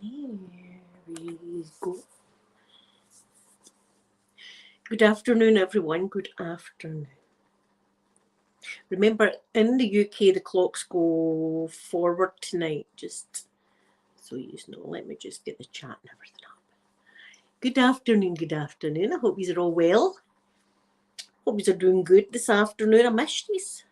There we go. Good afternoon, everyone. Good afternoon. Remember, in the UK, the clocks go forward tonight, just so you know. Let me just get the chat and everything up. Good afternoon, good afternoon. I hope you're all well. Hope you're doing good this afternoon. I missed these.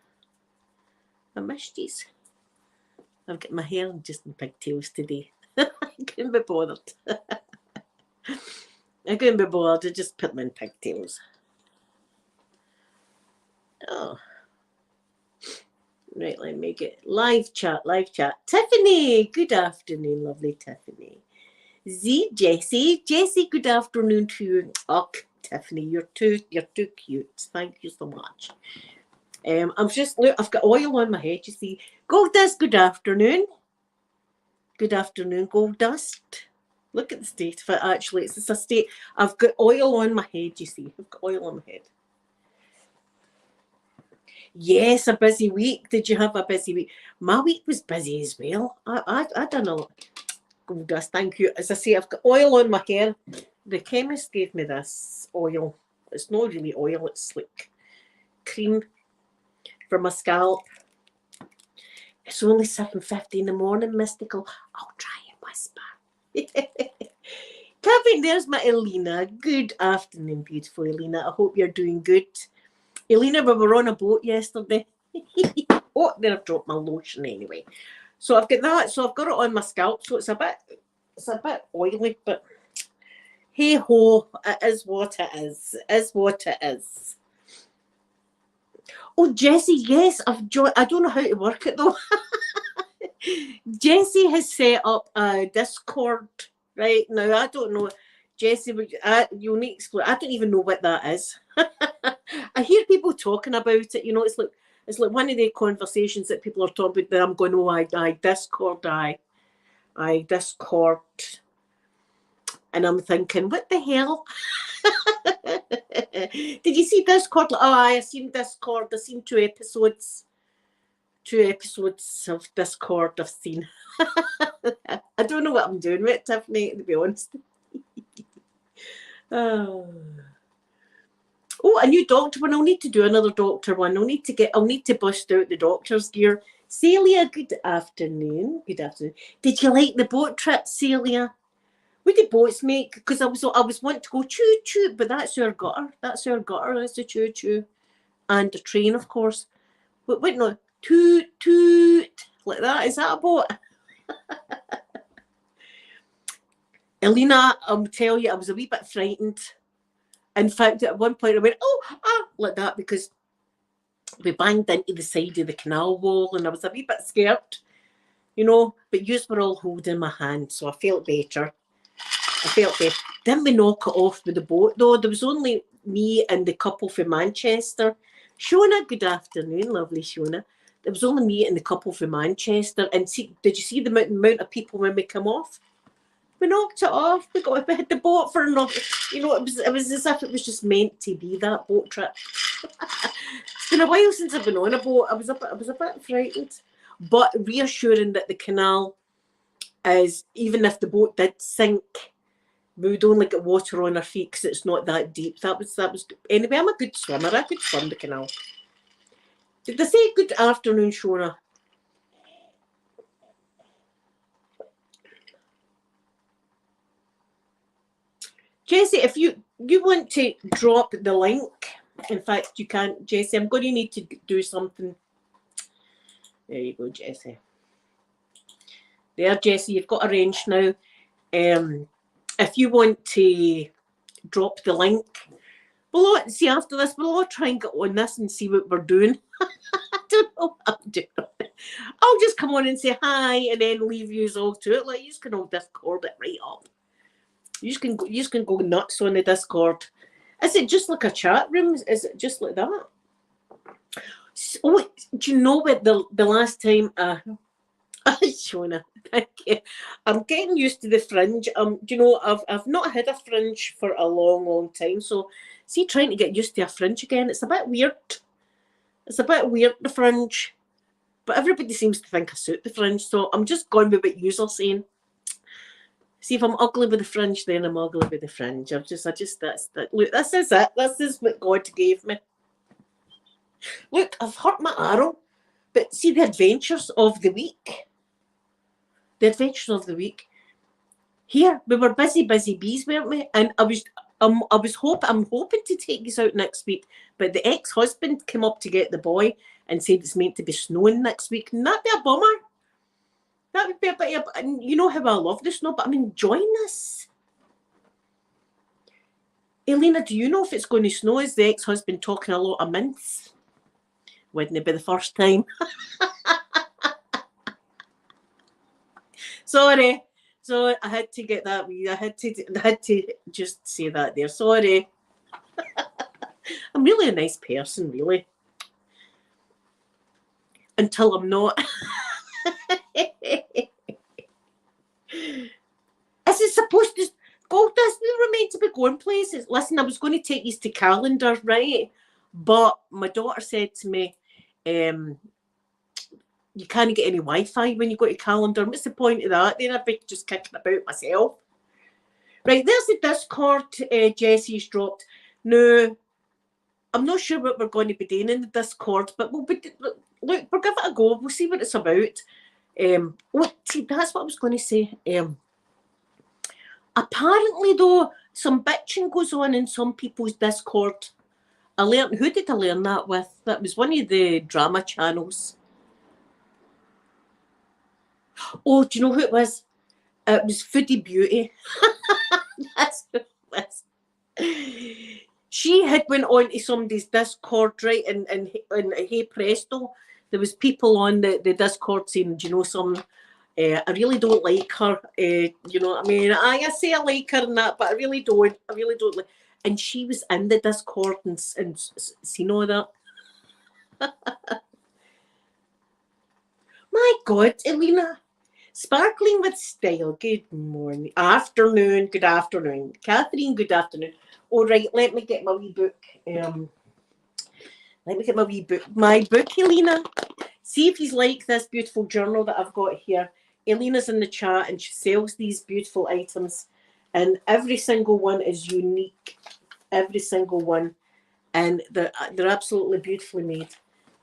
I've got my hair just in pigtails today. I couldn't be bothered. I just put them in pigtails. Oh. Right, let me get live chat. Tiffany, good afternoon, lovely Tiffany. Jessie, good afternoon to you. Oh, Tiffany, you're too cute. Thank you so much. I've got oil on my head, you see. Gold Dust, good afternoon. Good afternoon, Gold Dust. Look at the state of it, actually. It's a state. I've got oil on my head, you see. I've got oil on my head. Yes, a busy week. Did you have a busy week? My week was busy as well. I done a lot. Gold Dust, thank you. As I say, I've got oil on my hair. The chemist gave me this oil. It's not really oil, it's like cream for my scalp. It's only 7:50 in the morning, Mystical. I'll try and whisper. Kevin, there's my Elena. Good afternoon, beautiful Elena. I hope you're doing good. Elena, we were on a boat yesterday. Oh, there I've dropped my lotion anyway. So I've got that. So I've got it on my scalp. So it's a bit oily, but hey ho, it is what it is. It is what it is. Oh, Jessie, yes, I've joined. I don't know how to work it though. Jessie has set up a Discord right now. I don't know. Jessie, you'll need to explain. I don't even know what that is. I hear people talking about it. You know, it's like one of the conversations that people are talking about. That I'm going, oh, I Discord, I Discord, and I'm thinking, what the hell? Did you see Discord? Oh, I've seen Discord. I've seen two episodes of Discord I've seen. I don't know what I'm doing with it, Tiffany, to be honest. Oh, a new doctor one. I'll need to do another doctor one. I'll need to bust out the doctor's gear. Celia, good afternoon. Good afternoon. Did you like the boat trip, Celia? What did boats make? Because I was wanting to go choo choo, but that's our gutter. That's the choo choo, and the train, of course. But wait, no, toot toot like that. Is that a boat? Elena, I'll tell you, I was a wee bit frightened. In fact, at one point I went, like that, because we banged into the side of the canal wall and I was a wee bit scared, you know, but yous were all holding my hand, so I felt better. Didn't we knock it off with the boat, though? There was only me and the couple from Manchester. Shona, good afternoon, lovely Shona. There was only me and the couple from Manchester. And did you see the amount of people when we come off? We knocked it off. We had the boat for another. You know, it was as if it was just meant to be, that boat trip. It's been a while since I've been on a boat. I was a bit frightened, but reassuring that the canal is, even if the boat did sink, we would only get water on our feet because it's not that deep. That was anyway. I'm a good swimmer. I could swim the canal. Did they say good afternoon, Shona? Jessie, if you want to drop the link, in fact, you can't, Jessie. I'm going to need to do something. There you go, Jessie. There, Jessie, you've got arranged now. If you want to drop the link, see after this, we'll all try and get on this and see what we're doing. I don't know what I'm doing. I'll just come on and say hi and then leave you all to it. Like, you can all Discord it right up. You can go nuts on the Discord. Is it just like a chat room? Is it just like that? Oh, do you know what the last time? Shona, thank you. I'm getting used to the fringe. Do you know, I've not had a fringe for a long time. So, see, trying to get used to a fringe again, it's a bit weird. The fringe, but everybody seems to think I suit the fringe. So I'm just going with what you're saying. See, if I'm ugly with the fringe, then I'm ugly with the fringe. I just, that's that. Look, this is it. This is what God gave me. Look, I've hurt my arrow, but see the adventures of the week. The adventures of the week. Here, we were busy bees, weren't we? And I'm hoping to take you out next week, but the ex-husband came up to get the boy and said it's meant to be snowing next week. And that'd be a bummer. That would be a bit of, and you know how I love the snow, but I'm enjoying this. Elena, do you know if it's going to snow? Is the ex-husband talking a lot of mince? Wouldn't it be the first time? Sorry. So I had to get that. I had to just say that there. Sorry. I'm really a nice person, really. Until I'm not. Is it supposed to go this? We were meant to be going places. Listen, I was going to take you to Calendar, right? But my daughter said to me, you can't get any Wi-Fi when you go to Calendar. What's the point of that? Then I'd be just kicking about myself. Right, there's the Discord Jessie's dropped. No, I'm not sure what we're going to be doing in the Discord, but we'll give it a go. We'll see what it's about. See, that's what I was going to say. Apparently, though, some bitching goes on in some people's Discord. Who did I learn that with? That was one of the drama channels. Oh, do you know who it was? It was Foodie Beauty. That's who it was. She had went on to somebody's Discord, right? And hey presto, there was people on the Discord saying, do you know something? I really don't like her. You know what I mean? I say I like her and that, but I really don't. I really don't like. And she was in the Discord and seen all that. My God, Elena. Sparkling with Style. Good morning. Afternoon. Good afternoon. Catherine, good afternoon. All right, let me get my wee book. Let me get my wee book. My book, Elena. See if you like this beautiful journal that I've got here. Elena's in the chat and she sells these beautiful items. And every single one is unique. Every single one. And they're absolutely beautifully made.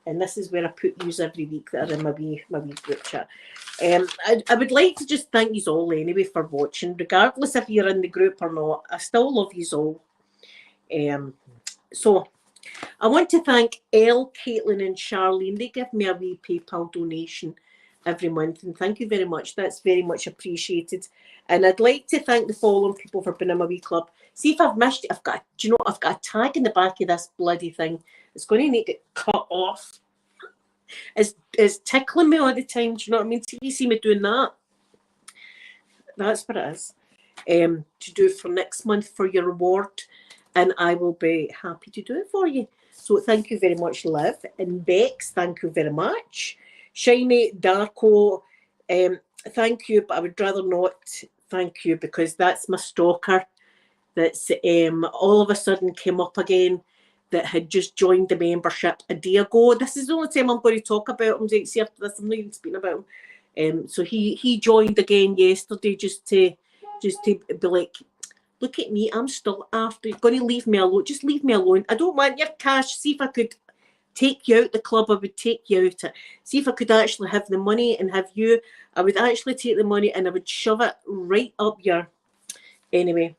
And this is where I put yous every week that are in my wee group chat. I would like to just thank yous all anyway for watching, regardless if you're in the group or not. I still love yous all. So I want to thank Elle, Caitlin and Charlene. They give me a wee PayPal donation every month, and thank you very much. That's very much appreciated. And I'd like to thank the following people for being in my wee club. See if I've missed it. I've got a tag in the back of this bloody thing. It's going to need to get cut off. It's tickling me all the time. Do you know what I mean? Till you see me doing that. That's what it is. To do for next month for your reward. And I will be happy to do it for you. So thank you very much, Liv. And Bex, thank you very much. Shiny, Darko, thank you, but I would rather not thank you because that's my stalker that's all of a sudden came up again that had just joined the membership a day ago. This is the only time I'm going to talk about him. See after this, I'm not even speaking about him. So he joined again yesterday just to be like, look at me, I'm still after. You're going to leave me alone. Just leave me alone. I don't want your cash. See if I could take you out the club. I would take you out. See if I could actually have the money and have you. I would actually take the money and I would shove it right up your. Anyway.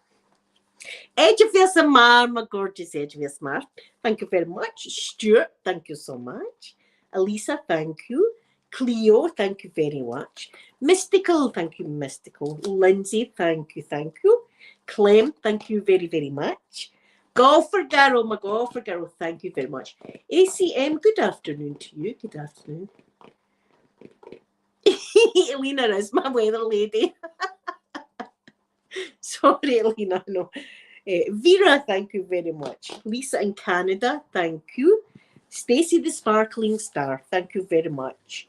Edge of your Samar, my gorgeous Edge of your Samar. Thank you very much. Stuart, thank you so much. Elisa, thank you. Cleo, thank you very much. Mystical, thank you, Mystical. Lindsay, thank you, thank you. Clem, thank you very, very much. Golfer Girl, my Golfer Girl, thank you very much. ACM, good afternoon to you. Good afternoon. Elena is my weather lady. Sorry, Elena, no. Vera, thank you very much. Lisa in Canada, thank you. Stacey the Sparkling Star, thank you very much.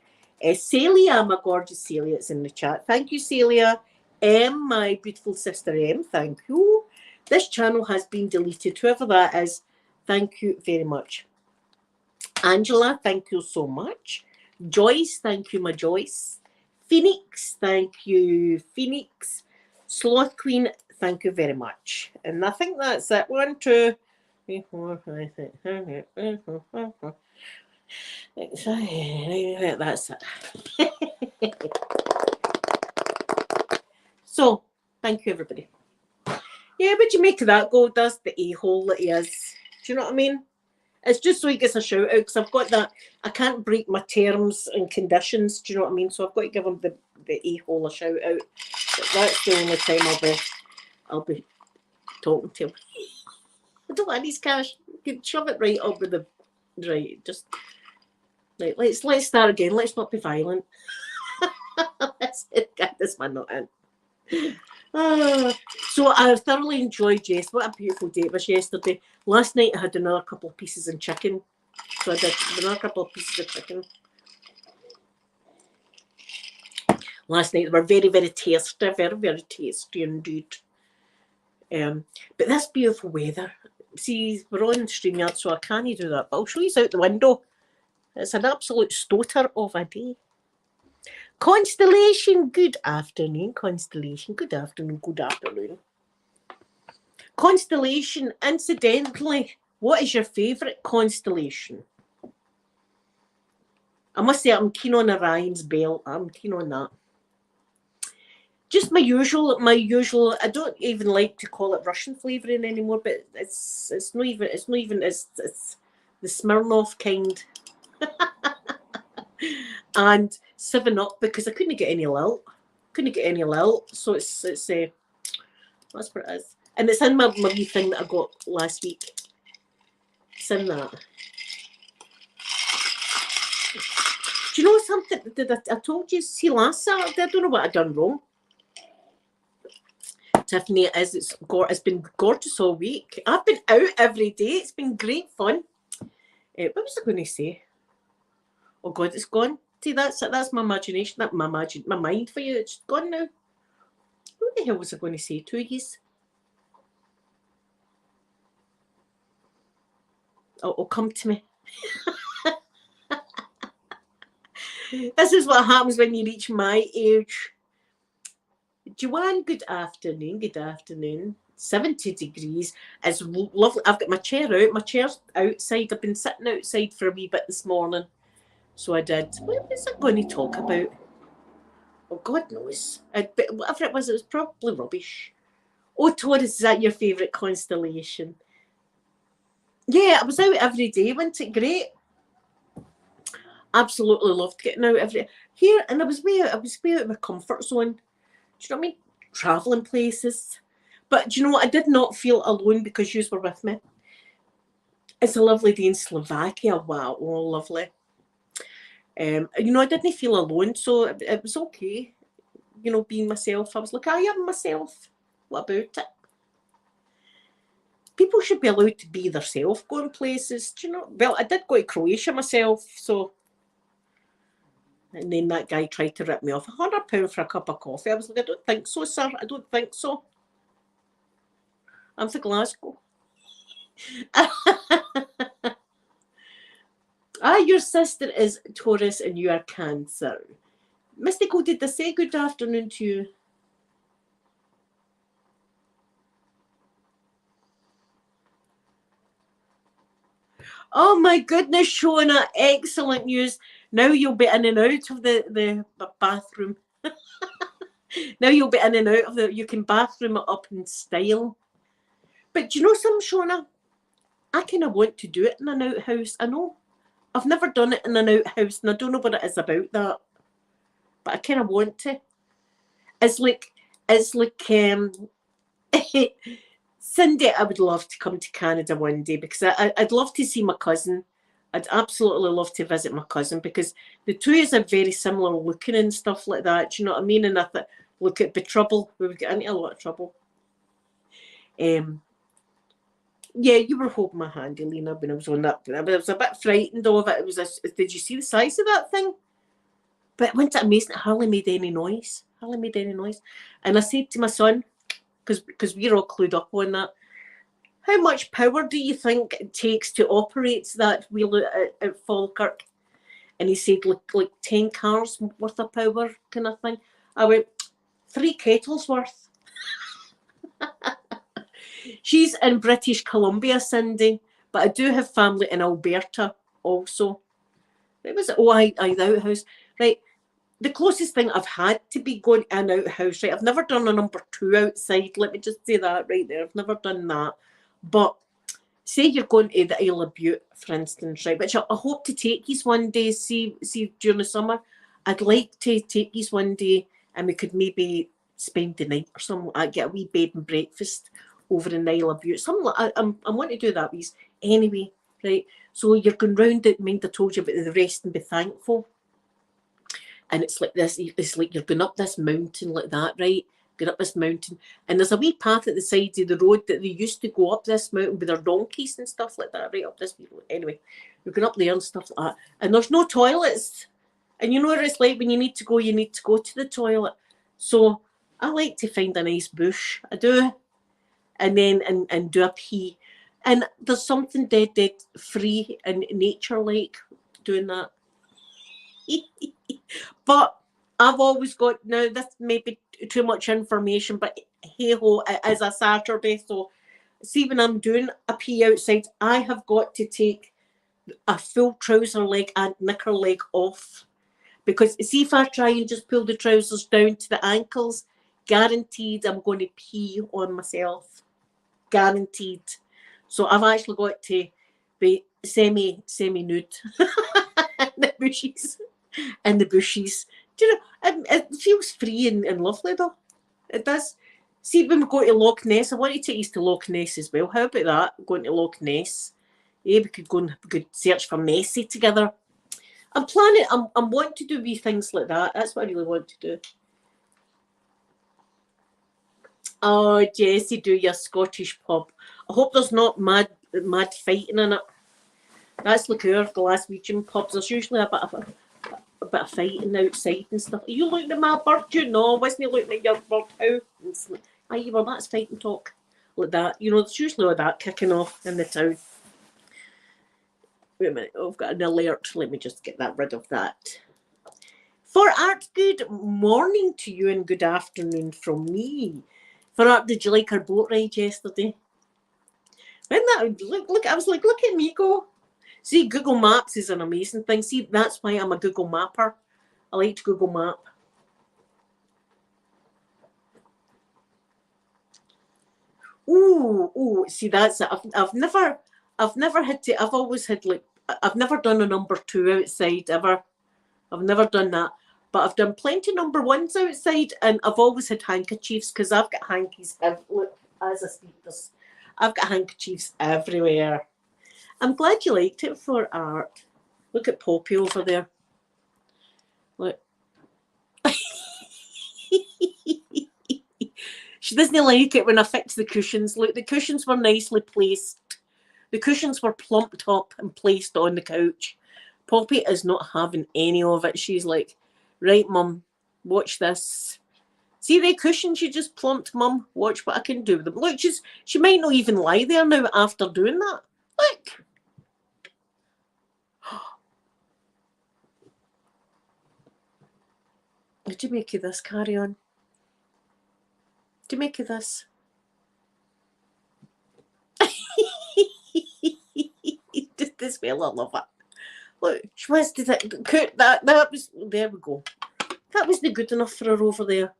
Celia, my gorgeous Celia, is in the chat. Thank you, Celia. My beautiful sister M, thank you. This channel has been deleted, whoever that is, thank you very much. Angela, thank you so much. Joyce, thank you, my Joyce. Phoenix, thank you, Phoenix. Sloth Queen, thank you very much. And I think that's it. 1, 2, 3, 4, 5, 6, 7, 8, 9, that's it. So, thank you, everybody. Yeah, what'd you make of that, Goldust? The a-hole that he is. Do you know what I mean? It's just so he gets a shout out, because I've got that. I can't break my terms and conditions. Do you know what I mean? So I've got to give him the a-hole a shout out. But that's the only time I'll be talking to him. I don't want his cash. You can shove it right up with the right. Just right. Let's start again. Let's not be violent. Get this man not in. So I thoroughly enjoyed Jess. What a beautiful day it was yesterday. Last night I had another couple of pieces of chicken. So I did another couple of pieces of chicken. Last night they were very, very tasty. Very, very tasty indeed. But this beautiful weather. See, we're on StreamYard, so I can't do that. But I'll show you out the window. It's an absolute stoater of a day. Constellation, good afternoon. Constellation, good afternoon. Good afternoon. Constellation, incidentally, what is your favourite constellation? I must say I'm keen on Orion's belt. I'm keen on that. Just my usual. I don't even like to call it Russian flavouring anymore, but it's not even it's the Smirnoff kind. And 7-Up, because I couldn't get any lilt. So it's that's what it is. And it's in my wee thing that I got last week. It's in that. Do you know something? I told you, see last Saturday, I don't know what I'd done wrong. Tiffany, it's been gorgeous all week. I've been out every day. It's been great fun. What was I going to say? Oh God, it's gone. See, that's my imagination. That's my mind for you. It's gone now. What the hell was I going to say to you? It'll come to me. This is what happens when you reach my age. Joanne, good afternoon. Good afternoon. 70 degrees. It's lovely. I've got my chair out. My chair's outside. I've been sitting outside for a wee bit this morning. So I did. What was I going to talk about? Oh, God knows. But whatever it was probably rubbish. Oh, Taurus, is that your favourite constellation? Yeah, I was out every day. Wasn't it great? Absolutely loved getting out every here, and I was way out of my comfort zone. Do you know what I mean? Travelling places. But do you know what? I did not feel alone because you were with me. It's a lovely day in Slovakia. Wow, oh, lovely. I didn't feel alone, so it was okay. Being myself. I was like, I am myself. What about it? People should be allowed to be themselves, going places. Do you know? Well, I did go to Croatia myself, so. And then that guy tried to rip me off £100 for a cup of coffee. I was like, I don't think so, sir. I don't think so. I'm from Glasgow. Your sister is Taurus and you are Cancer. Mystical, did they say good afternoon to you? Oh my goodness, Shona, excellent news. Now you'll be in and out of the bathroom. Now you'll be in and out of you can bathroom it up in style. But do you know something, Shona? I kind of want to do it in an outhouse. I know. I've never done it in an outhouse, and I don't know what it is about that. But I kind of want to. It's like Cindy, I would love to come to Canada one day because I'd love to see my cousin. I'd absolutely love to visit my cousin because the two of us are very similar looking and stuff like that. Do you know what I mean? And I thought, look at the trouble. We would get into a lot of trouble. Yeah, you were holding my hand, Elena, when I was on that. I was a bit frightened of it. Did you see the size of that thing? But wasn't it amazing? It hardly made any noise. And I said to my son, because we're all clued up on that, how much power do you think it takes to operate that wheel at Falkirk? And he said, like 10 cars worth of power kind of thing. I went, 3 kettles worth. She's in British Columbia, Cindy, but I do have family in Alberta also. It was the outhouse. Right. The closest thing I've had to be going in and outhouse, right? I've never done a number 2 outside. Let me just say that right there. I've never done that. But say you're going to the Isle of Bute, for instance, right? Which I hope to take you one day, see during the summer. I'd like to take you one day and we could maybe spend the night or something. I'd get a wee bed and breakfast over in the Isle of Bute. Something like I want to do that, please. Anyway, right? So you're going round it, mind I told you about the rest and be thankful. And it's like this, it's like you're going up this mountain like that, right? Going up this mountain. And there's a wee path at the side of the road that they used to go up this mountain with their donkeys and stuff like that, right up this wee road. Anyway, we're going up there and stuff like that. And there's no toilets. And you know what it's like when you need to go to the toilet. So I like to find a nice bush. I do. And then and do a pee. And there's something dead free and nature like doing that. But I've always got, now this may be too much information, but hey ho, it is a Saturday, so see when I'm doing a pee outside, I have got to take a full trouser leg and knicker leg off, because see if I try and just pull the trousers down to the ankles, guaranteed I'm going to pee on myself, guaranteed. So I've actually got to be semi nude in the bushes. In the bushes. Do you know, it feels free and lovely though. It does. See, when we go to Loch Ness, I want to take you to Loch Ness as well. How about that? Going to Loch Ness. Yeah, we could go and we could search for Nessie together. I'm planning, I'm wanting to do wee things like that. That's what I really want to do. Oh, Jessie, do your Scottish pub. I hope there's not mad fighting in it. That's like our Glaswegian pubs. There's usually a bit of fighting outside and stuff. Are you looking at my bird? You know, wasn't he looking at your bird? How? Aye, well, that's fighting talk. Like that. You know, there's usually all that kicking off in the town. Wait a minute, I've got an alert. Let me just get rid of that. For Art, good morning to you and good afternoon from me. For Art, did you like our boat ride yesterday? When that look, I was like, look at me go. See, Google Maps is an amazing thing. See, that's why I'm a Google Mapper. I like to Google Map. Oh, see, that's it. I've never had to. I've always had like. I've never done a number 2 outside ever. I've never done that. But I've done plenty number 1s outside, and I've always had handkerchiefs because I've got hankies. Look, as I speak this, I've got handkerchiefs everywhere. I'm glad you liked it for Art. Look at Poppy over there. Look. She doesn't like it when I fix the cushions. Look, the cushions were nicely placed. The cushions were plumped up and placed on the couch. Poppy is not having any of it. She's like, right, Mum, watch this. See the cushions you just plumped, Mum? Watch what I can do with them. Look, she might not even lie there now after doing that. Look. What do you make of this? Carry on. Do you make of this? Just this well, I love it. Look, she wants to that was, there we go. That wasn't good enough for her over there.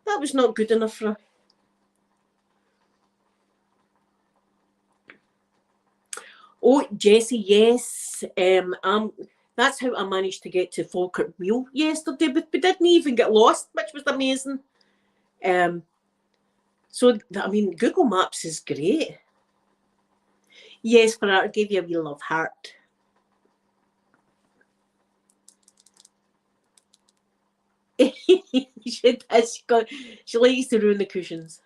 That was not good enough for her. Oh, Jessie, yes. That's how I managed to get to Falkirk Meal yesterday, but we didn't even get lost, which was amazing. So, I mean, Google Maps is great. Yes, for Art, I gave you a wee love heart. She likes to ruin the cushions.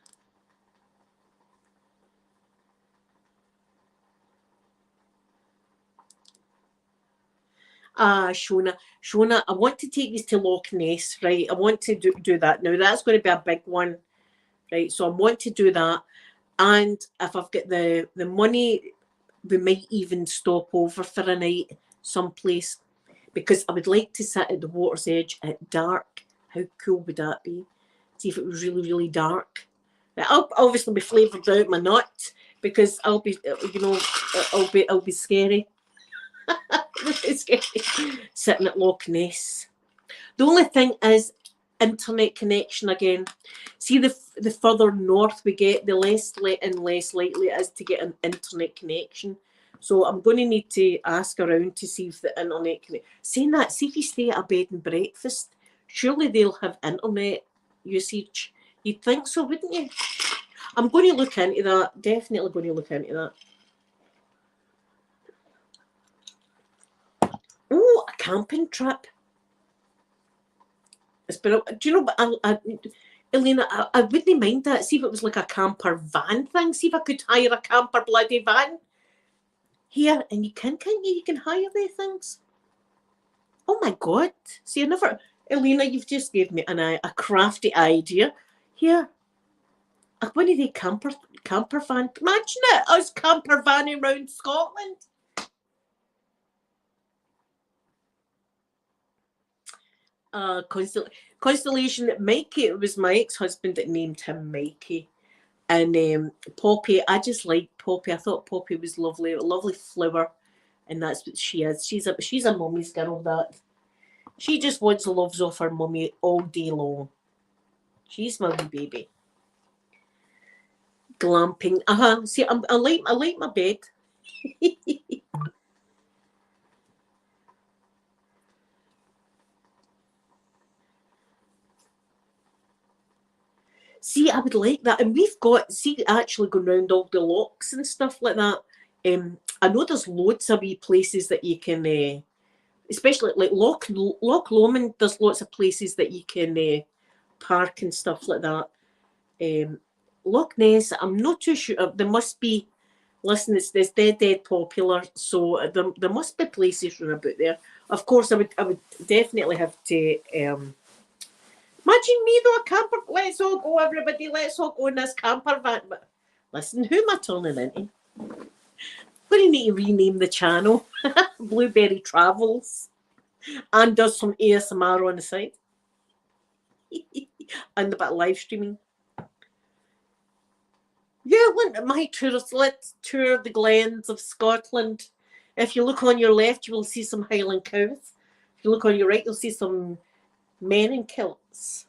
Shona, I want to take you to Loch Ness, right? I want to do that. Now, that's going to be a big one, right? So I want to do that. And if I've got the money, we might even stop over for a night someplace, because I would like to sit at the water's edge at dark. How cool would that be? See if it was really, really dark. I'll obviously be flavoured out my nut because I'll be, I'll be scary. Scary. Sitting at Loch Ness. The only thing is internet connection again. See, the further north we get, the less and less likely it is to get an internet connection. So I'm going to need to ask around to see if the internet can. Saying that, see if you stay at a bed and breakfast, surely they'll have internet usage. You'd think so, wouldn't you? I'm going to look into that. Definitely going to look into that. Oh, a camping trip. It's been. Do you know? Elena, I wouldn't mind that. See if it was like a camper van thing. See if I could hire a camper bloody van here, and you can't you? You can hire the things. Oh my God! See, I never. Elena, you've just gave me a crafty idea. Here, one of the camper van. Imagine it, us camper vanning around Scotland. Constellation Mikey. It was my ex-husband that named him Mikey. And Poppy, I just liked Poppy. I thought Poppy was lovely, a lovely flower, and that's what she is. She's a mummy's girl. That she just wants loves off her mummy all day long. She's my wee baby. Glamping. See, I like my bed. See, I would like that. And we've got, actually going around all the locks and stuff like that. I know there's loads of wee places that you can, especially like Loch Lomond, there's lots of places that you can park and stuff like that. Loch Ness, I'm not too sure. There must be, listen, it's dead popular. So there must be places around about there. Of course, I would definitely have to... Imagine me though, a camper. Let's all go, everybody. Let's all go in this camper van. But listen, who am I turning into? I'm going to need to rename the channel. Blueberry Travels. And does some ASMR on the side. And a bit of live streaming. Yeah, my tourists. Let's tour the glens of Scotland. If you look on your left, you will see some Highland cows. If you look on your right, you'll see some men in kilts.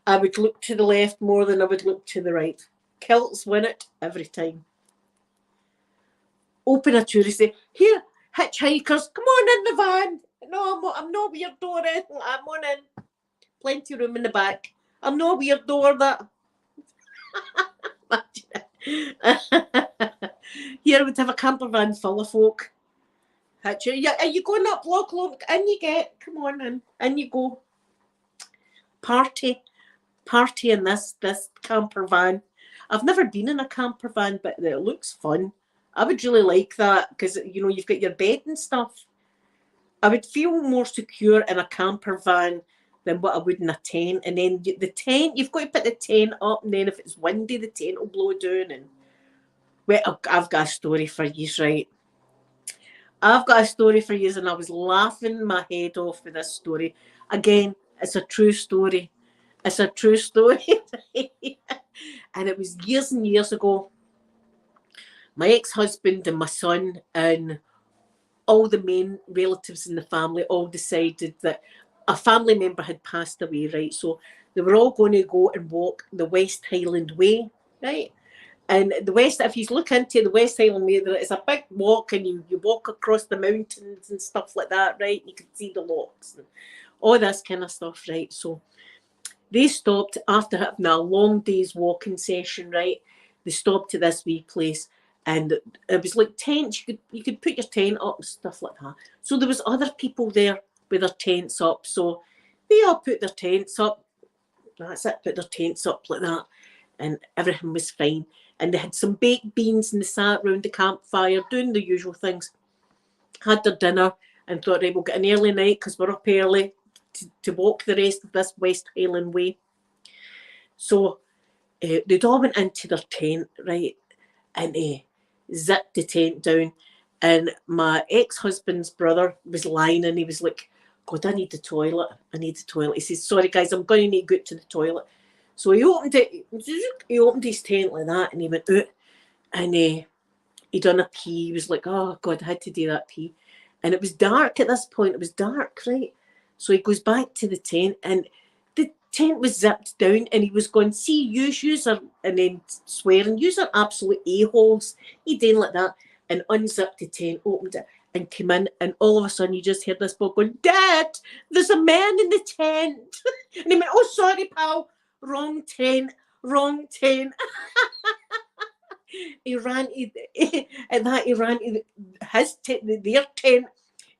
I would look to the left more than I would look to the right. Kilts win it every time. Open a touristy. Here, hitchhikers, come on in the van. No, I'm not weirdo or anything. I'm on in. Plenty of room in the back. I'm not weirdo or that. Here we'd have a camper van full of folk. Yeah, are you going up Loch Lomond? In you get. Come on in. In you go. Party in this camper van. I've never been in a camper van, but it looks fun. I would really like that because, you've got your bed and stuff. I would feel more secure in a camper van than what I would in a tent. And then the tent, you've got to put the tent up, and then if it's windy, the tent will blow down. And well, I've got a story for you, right? I've got a story for you, and I was laughing my head off with this story. Again, it's a true story. It's a true story. And it was years and years ago. My ex-husband and my son and all the main relatives in the family all decided that a family member had passed away, right? So they were all going to go and walk the West Highland Way, right? And the West, if you look into the West Highland Way, it's a big walk, and you walk across the mountains and stuff like that, right? You can see the lochs and all this kind of stuff, right? So they stopped after having a long day's walking session, right? They stopped at this wee place, and it was like tents. You could put your tent up and stuff like that. So there was other people there with their tents up. So they all put their tents up. That's it, put their tents up like that, and everything was fine. And they had some baked beans, and they sat around the campfire doing the usual things. Had their dinner and thought, right, we'll get an early night because we're up early to walk the rest of this West Highland Way. So they'd all went into their tent, right, and zipped the tent down. And my ex-husband's brother was lying, and he was like, God, I need the toilet. He says, sorry, guys, I'm going to need to go to the toilet. So he opened it. He opened his tent like that, and he went out, and he done a pee. He was like, "Oh God, I had to do that pee," and it was dark at this point. It was dark, right? So he goes back to the tent, and the tent was zipped down, and he was going, "See, you are," and then swearing, "You are absolute a-holes." He did like that, and unzipped the tent, opened it, and came in, and all of a sudden you just heard this boy going, "Dad, there's a man in the tent," and he went, "Oh, sorry, pal, wrong tent, wrong tent." He ran to at that he ran to his tent, their tent,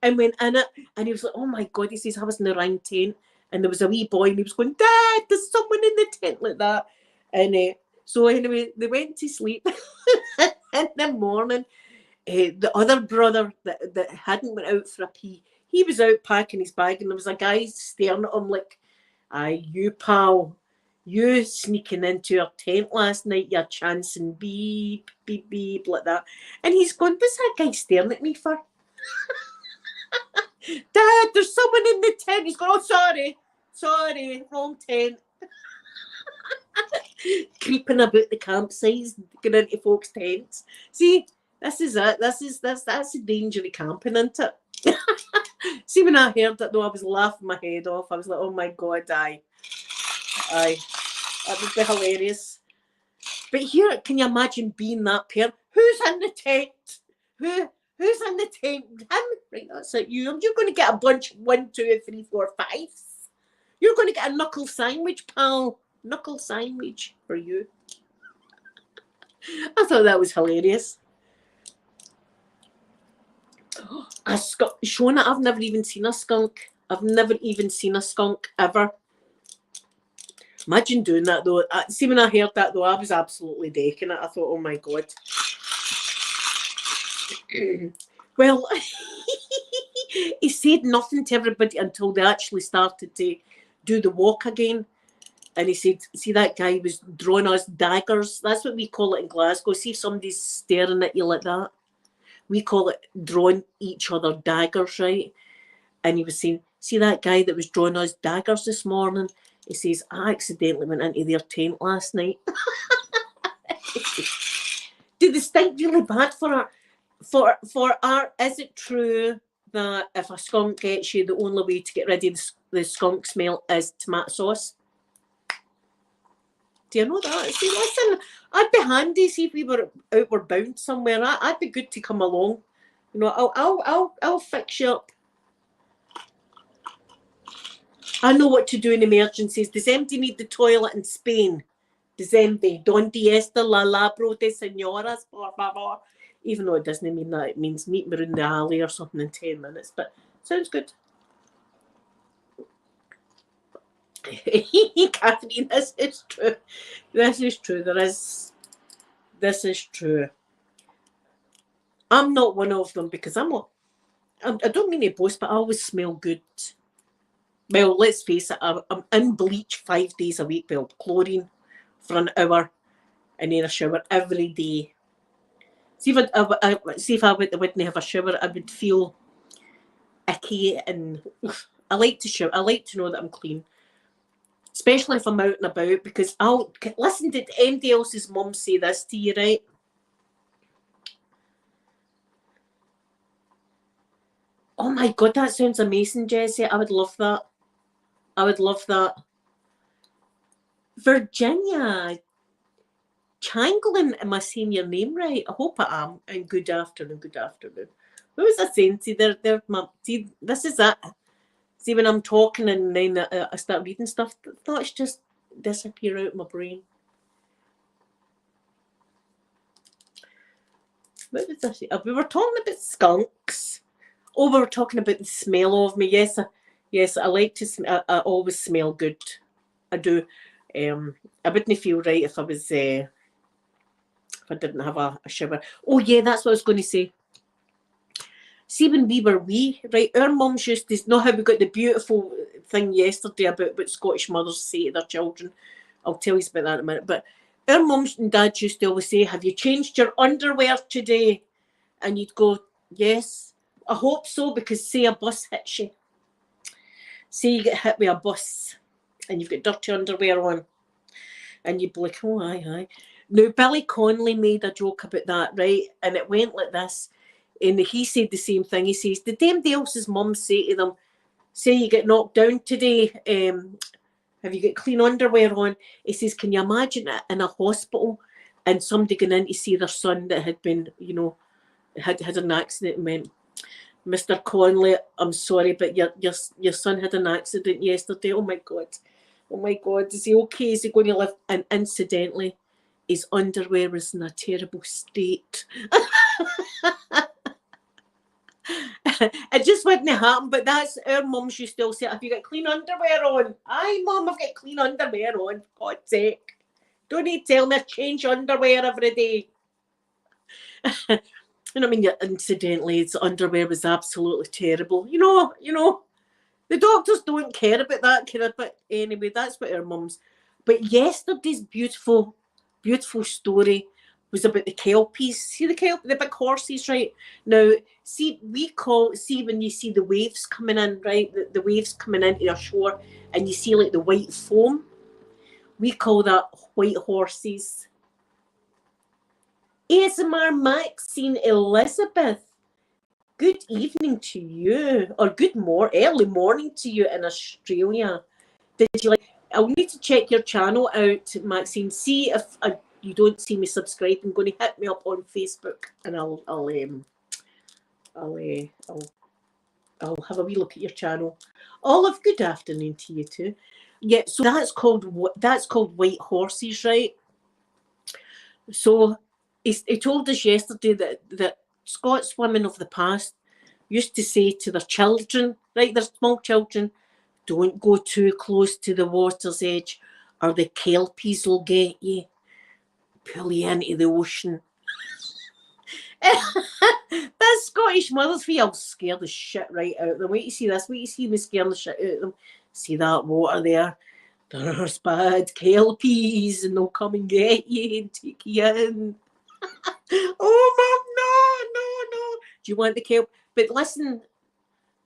and went in it, and he was like, "Oh my God," he says, "I was in the wrong tent," and there was a wee boy, and he was going, "Dad, there's someone in the tent," like that, and so anyway, they went to sleep. In the morning, the other brother that hadn't went out for a pee, he was out packing his bag, and there was a guy staring at him like, "Aye, you pal, you sneaking into our tent last night, you're chancing beep, beep, beep," like that. And he's going, "What's that guy staring at me for?" "Dad, there's someone in the tent." He's going, "Oh, sorry, wrong tent." Creeping about the campsites, going into folks' tents. See, this is it. That's the danger of camping, isn't it? See, when I heard that though, I was laughing my head off. I was like, "Oh my God, aye, that would be hilarious." But here, can you imagine being that parent? Who's in the tent? Who's in the tent? Him? Right, that's it. You're going to get a bunch 1, 2, 3, 4, 5. You're going to get a knuckle sandwich, pal. Knuckle sandwich for you. I thought that was hilarious. A skunk, Shona, I've never even seen a skunk. I've never even seen a skunk ever. Imagine doing that though. See, when I heard that though, I was absolutely decking it. I thought, "Oh my God." Well, he said nothing to everybody until they actually started to do the walk again. And he said, "See, that guy was drawing us daggers." That's what we call it in Glasgow. See if somebody's staring at you like that. We call it drawing each other daggers, right? And he was saying, "See that guy that was drawing us daggers this morning?" He says, "I accidentally went into their tent last night." Do they stink really bad for our, for art? Is it true that if a skunk gets you, the only way to get rid of the skunk smell is tomato sauce? Do you know that? See, listen, I'd be handy. See if we were outward bound somewhere. I'd be good to come along. You know, I'll fix you up. I know what to do in emergencies. Does anybody need the toilet in Spain? Does anybody? Donde está la labro de señoras, por favor? Even though it doesn't mean that, it means meet me in the alley or something in 10 minutes. But sounds good. Catherine, this is true. This is true. This is true. I'm not one of them because I don't mean to boast, but I always smell good. Well, let's face it, I'm in bleach 5 days a week. Well, chlorine for an hour and then a shower every day. See if I wouldn't have a shower, I would feel icky, and I like to shower. I like to know that I'm clean, especially if I'm out and about, because I'll listen to anybody else's mum say this to you, right? Oh my God, that sounds amazing, Jessie. I would love that. I would love that. Virginia Changlin, am I saying your name right? I hope I am. And good afternoon, good afternoon. What was I saying? See, see, this is it. See, when I'm talking and then I start reading stuff, thoughts just disappear out of my brain. What was I saying? We were talking about skunks. Oh, we were talking about the smell of me. Yes, I like to. I always smell good. I do. I wouldn't feel right if I was. If I didn't have a shower. Oh yeah, that's what I was going to say. See, when we were wee, right, our mums used to know how we got the beautiful thing yesterday about what Scottish mothers say to their children. I'll tell you about that in a minute. But our mums and dads used to always say, "Have you changed your underwear today?" And you'd go, "Yes, I hope so, because say a bus hits you. Say you get hit with a bus and you've got dirty underwear on. And you'd be like, oh, aye, aye. Now, Billy Connolly made a joke about that, right? And it went like this. And he said the same thing. He says, did anybody else's mum say to them, say you get knocked down today, have you got clean underwear on? He says, can you imagine it in a hospital and somebody going in to see their son that had been, you know, had an accident and went, Mr. Connolly, I'm sorry, but your son had an accident yesterday. Oh my God. Oh my God. Is he okay? Is he going to live? And incidentally, his underwear was in a terrible state. It just wouldn't happen, but that's our mums used to still say, have you got clean underwear on? Aye, mum, I've got clean underwear on, for God's sake. Don't need to tell me I change underwear every day. You know what I mean? Incidentally, his underwear was absolutely terrible. You know, the doctors don't care about that kind of, but anyway, that's what our mums. But yesterday's beautiful, beautiful story was about the kelpies. See the big horses, right? Now, see when you see the waves coming in, right? The waves coming into your shore, and you see like the white foam. We call that white horses. ASMR Maxine Elizabeth, good evening to you, or early morning to you in Australia. Did you like? I'll need to check your channel out, Maxine. See if you don't see me subscribe. I'm going to hit me up on Facebook, and I'll have a wee look at your channel. Olive, good afternoon to you too. Yeah, so that's called white horses, right? So he told us yesterday that Scots women of the past used to say to their children, right, their small children, don't go too close to the water's edge or the kelpies will get you, pull you into the ocean. That Scottish mothers feel scared the shit right out of them. Wait to see this. Wait to see me scaring the shit out of them. See that water there? There's bad kelpies and they'll come and get you and take you in. Oh, Mum, no. Do you want the kelp? But listen,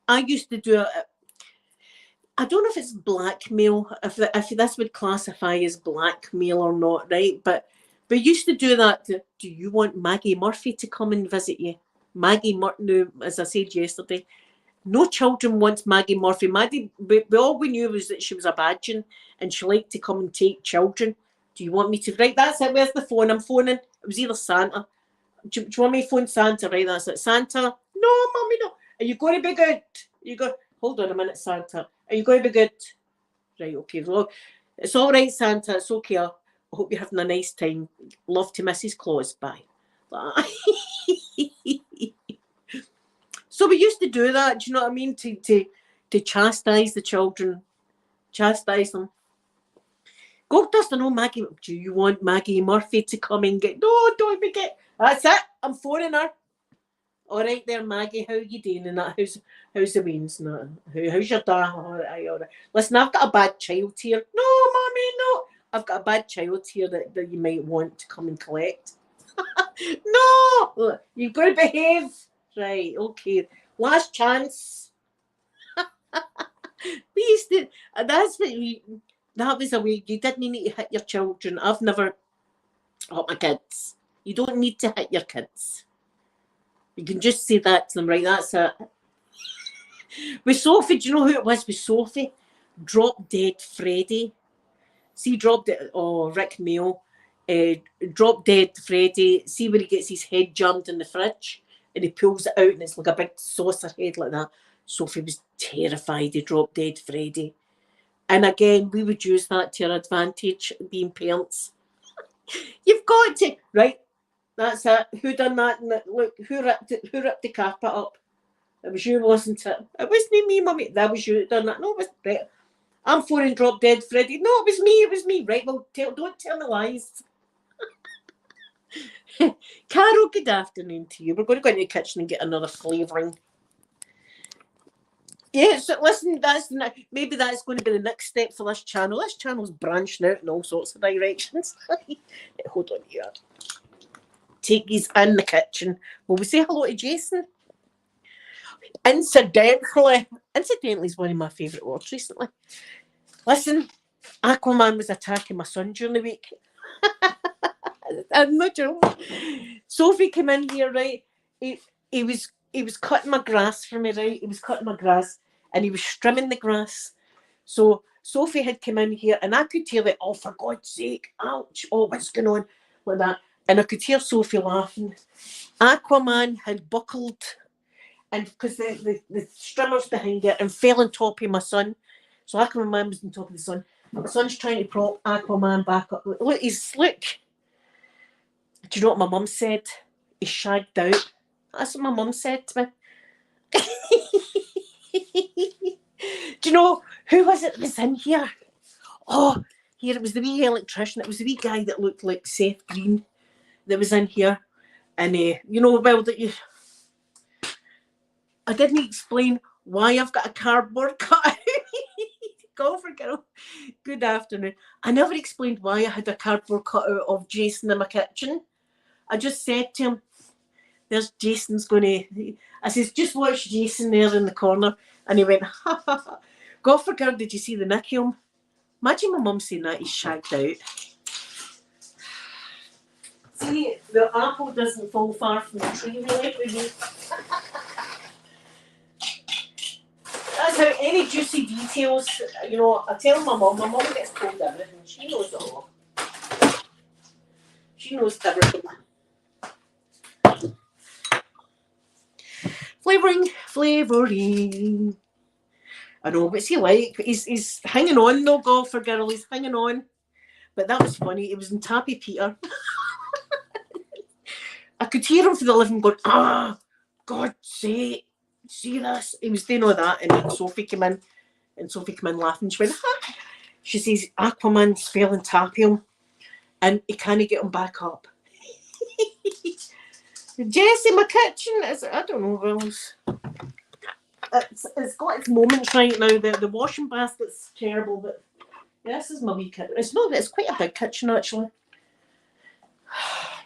I used to do it. I don't know if it's blackmail, if this would classify as blackmail or not, right? But we used to do that. Do you want Maggie Murphy to come and visit you? Maggie Murphy, as I said yesterday, no children wants Maggie Murphy. All we knew was that she was a badgin and she liked to come and take children. Do you want me to? Right, that's it. Where's the phone? I'm phoning. It was either Santa. Do you want me to phone Santa? Right, that's it. Santa? No, Mummy, no. Are you going to be good? Hold on a minute, Santa. Are you going to be good? Right, okay. Well, it's all right, Santa. It's okay. I hope you're having a nice time. Love to Mrs. Claus. Bye. Bye. So we used to do that, do you know what I mean? To chastise the children. Chastise them. God doesn't know Maggie. Do you want Maggie Murphy to come and get? No, don't forget. That's it. I'm phoning her. All right there, Maggie. How you doing? And that how's the weans? No, how's your dad? All right. Listen, I've got a bad child here. No, Mommy, no. I've got a bad child here that you might want to come and collect. No, you've got to behave. Right, okay. Last chance. We used to. That was a way you didn't need to hit your children. I've never hit my kids. You don't need to hit your kids. You can just say that to them, right? That's it. With Sophie, do you know who it was with Sophie? Drop Dead Freddy. See, Rick Mail. Drop Dead Freddy. See where he gets his head jammed in the fridge and he pulls it out and it's like a big saucer head like that. Sophie was terrified of Drop Dead Freddy. And again, we would use that to our advantage, being parents. You've got to, right? That's it. Who done that? Look, who ripped the carpet up? It was you, wasn't it? It wasn't me, Mummy. That was you that done that. No, it wasn't. Right. I'm phoning Drop Dead Freddy. No, it was me. Right, well, don't tell me lies. Carol, good afternoon to you. We're going to go into the kitchen and get another flavouring. Yeah, so listen, maybe that's going to be the next step for this channel. This channel's branching out in all sorts of directions. Hold on here. Take these in the kitchen. Will we say hello to Jason? Incidentally is one of my favourite words recently. Listen, Aquaman was attacking my son during the week. I'm not joking. Sophie came in here, right? He was cutting my grass for me, right? He was cutting my grass and he was trimming the grass. So Sophie had come in here and I could hear it, oh, for God's sake, ouch, oh, what's going on? Like that. And I could hear Sophie laughing. Aquaman had buckled, and because the strimmer's behind it, and fell on top of my son. So Aquaman was on top of the son. The son's trying to prop Aquaman back up. Look, look. Do you know what my mum said? He's shagged out. That's what my mum said to me. Do you know who was it that was in here? Oh, here it was the wee electrician. It was the wee guy that looked like Seth Green that was in here. And you know, well, that you, I didn't explain why I've got a cardboard cutout. Golfer girl, good afternoon. I never explained why I had a cardboard cutout of Jason in my kitchen. I just said to him, there's Jason's going to... I says, just watch Jason there in the corner. And he went, ha ha ha. Golfer girl, did you see the nick him? Imagine my mum saying that he's shagged out. See, the apple doesn't fall far from the tree, really. That's how any juicy details, you know, I tell my mum gets told everything. She knows it all. She knows everything. Flavouring. I know, what's he like? He's hanging on though, golfer girl, he's hanging on. But that was funny, he was in Tappy Peter. I could hear him for the living going, ah, God's sake, see this? He was doing all that, and then Sophie came in laughing. She went, ha! She says, Aquaman's fell and tapping him, and he can't get him back up. Jess, my kitchen is, I don't know, well, it's got its moments right now. The washing basket's terrible, but this is my wee kitchen. It's quite a big kitchen actually.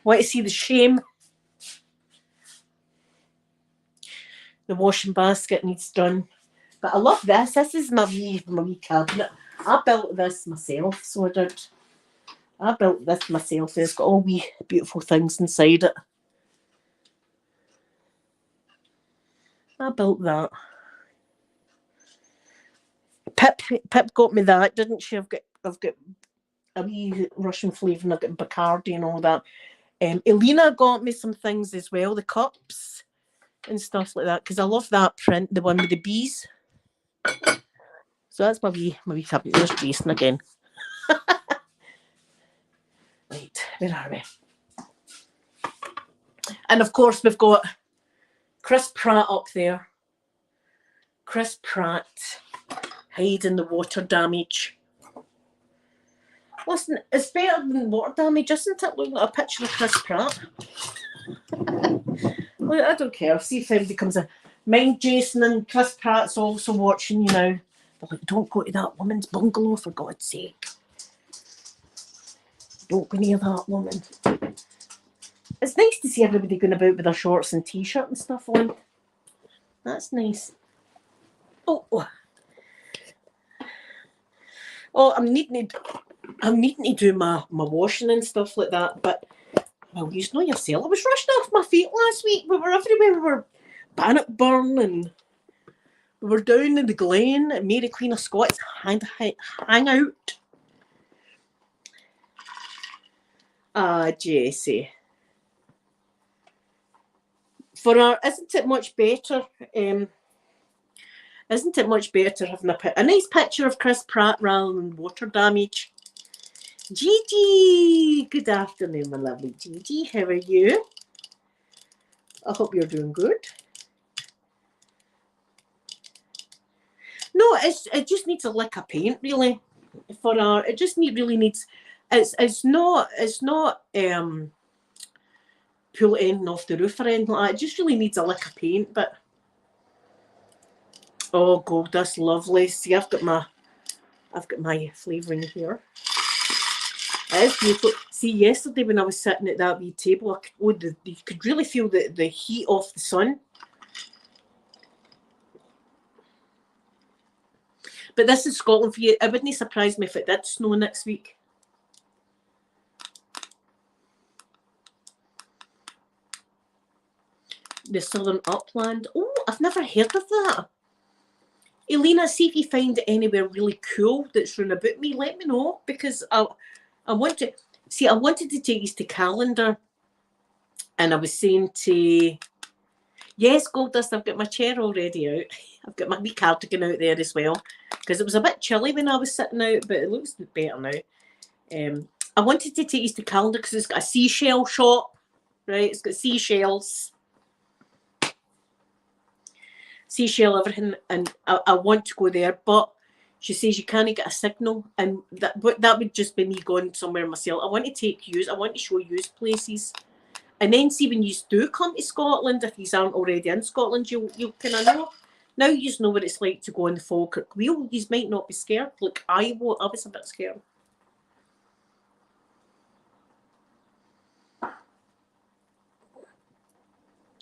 Want to see the shame? The washing basket needs done. But I love this. This is my wee cabinet. I built this myself, so I did. I built this myself. It's got all wee beautiful things inside it. I built that. Pip got me that, didn't she? I've got a wee Russian flavour and I've got Bacardi and all that. Elena got me some things as well, the cups and stuff like that, because I love that print, the one with the bees. So that's my wee cabinet. There's Jason again. Right, where are we? And of course we've got Chris Pratt up there. Chris Pratt hiding the water damage. Listen, it's better than water damage, isn't it? Look at a picture of Chris Pratt. Look, I don't care. See if anybody comes in. Mind Jason and Chris Pratt's also watching you now. They're like, don't go to that woman's bungalow, for God's sake. Don't go near that woman. It's nice to see everybody going about with their shorts and t-shirt and stuff on. That's nice. Oh, I'm needing to do my washing and stuff like that, but well, you know yourself, I was rushing off my feet last week. We were everywhere. We were Bannockburn and we were down in the Glen at Mary Queen of Scots hangout. Ah, Jessie. Isn't it much better? Isn't it much better having a nice picture of Chris Pratt rather than water damage? Gigi, good afternoon, my lovely Gigi. How are you? I hope you're doing good. No, it just needs a lick of paint, really. It just really needs. It's not pull anything off the roof or anything like that. It just really needs a lick of paint, but. Oh God, that's lovely. See, I've got my flavouring here. It is beautiful. See, yesterday when I was sitting at that wee table, you could really feel the heat off the sun. But this is Scotland for you. It wouldn't surprise me if it did snow next week. The Southern Upland. Oh, I've never heard of that. Elena, see if you find it anywhere really cool that's round about me. Let me know, because I want to see. I wanted to take you to Calendar, and I was saying to, yes, Gold Dust, I've got my chair already out. I've got my wee cardigan out there as well, because it was a bit chilly when I was sitting out, but it looks better now. I wanted to take you to Calendar because it's got a seashell shop, right? It's got seashells. Seashell everything, and I want to go there, but she says you can't get a signal, and that would just be me going somewhere myself. I want to take yous, I want to show yous places, and then see when yous do come to Scotland, if yous aren't already in Scotland, you'll kind of know. Now yous know what it's like to go on the Falkirk Wheel. Yous might not be scared. Look, I was a bit scared.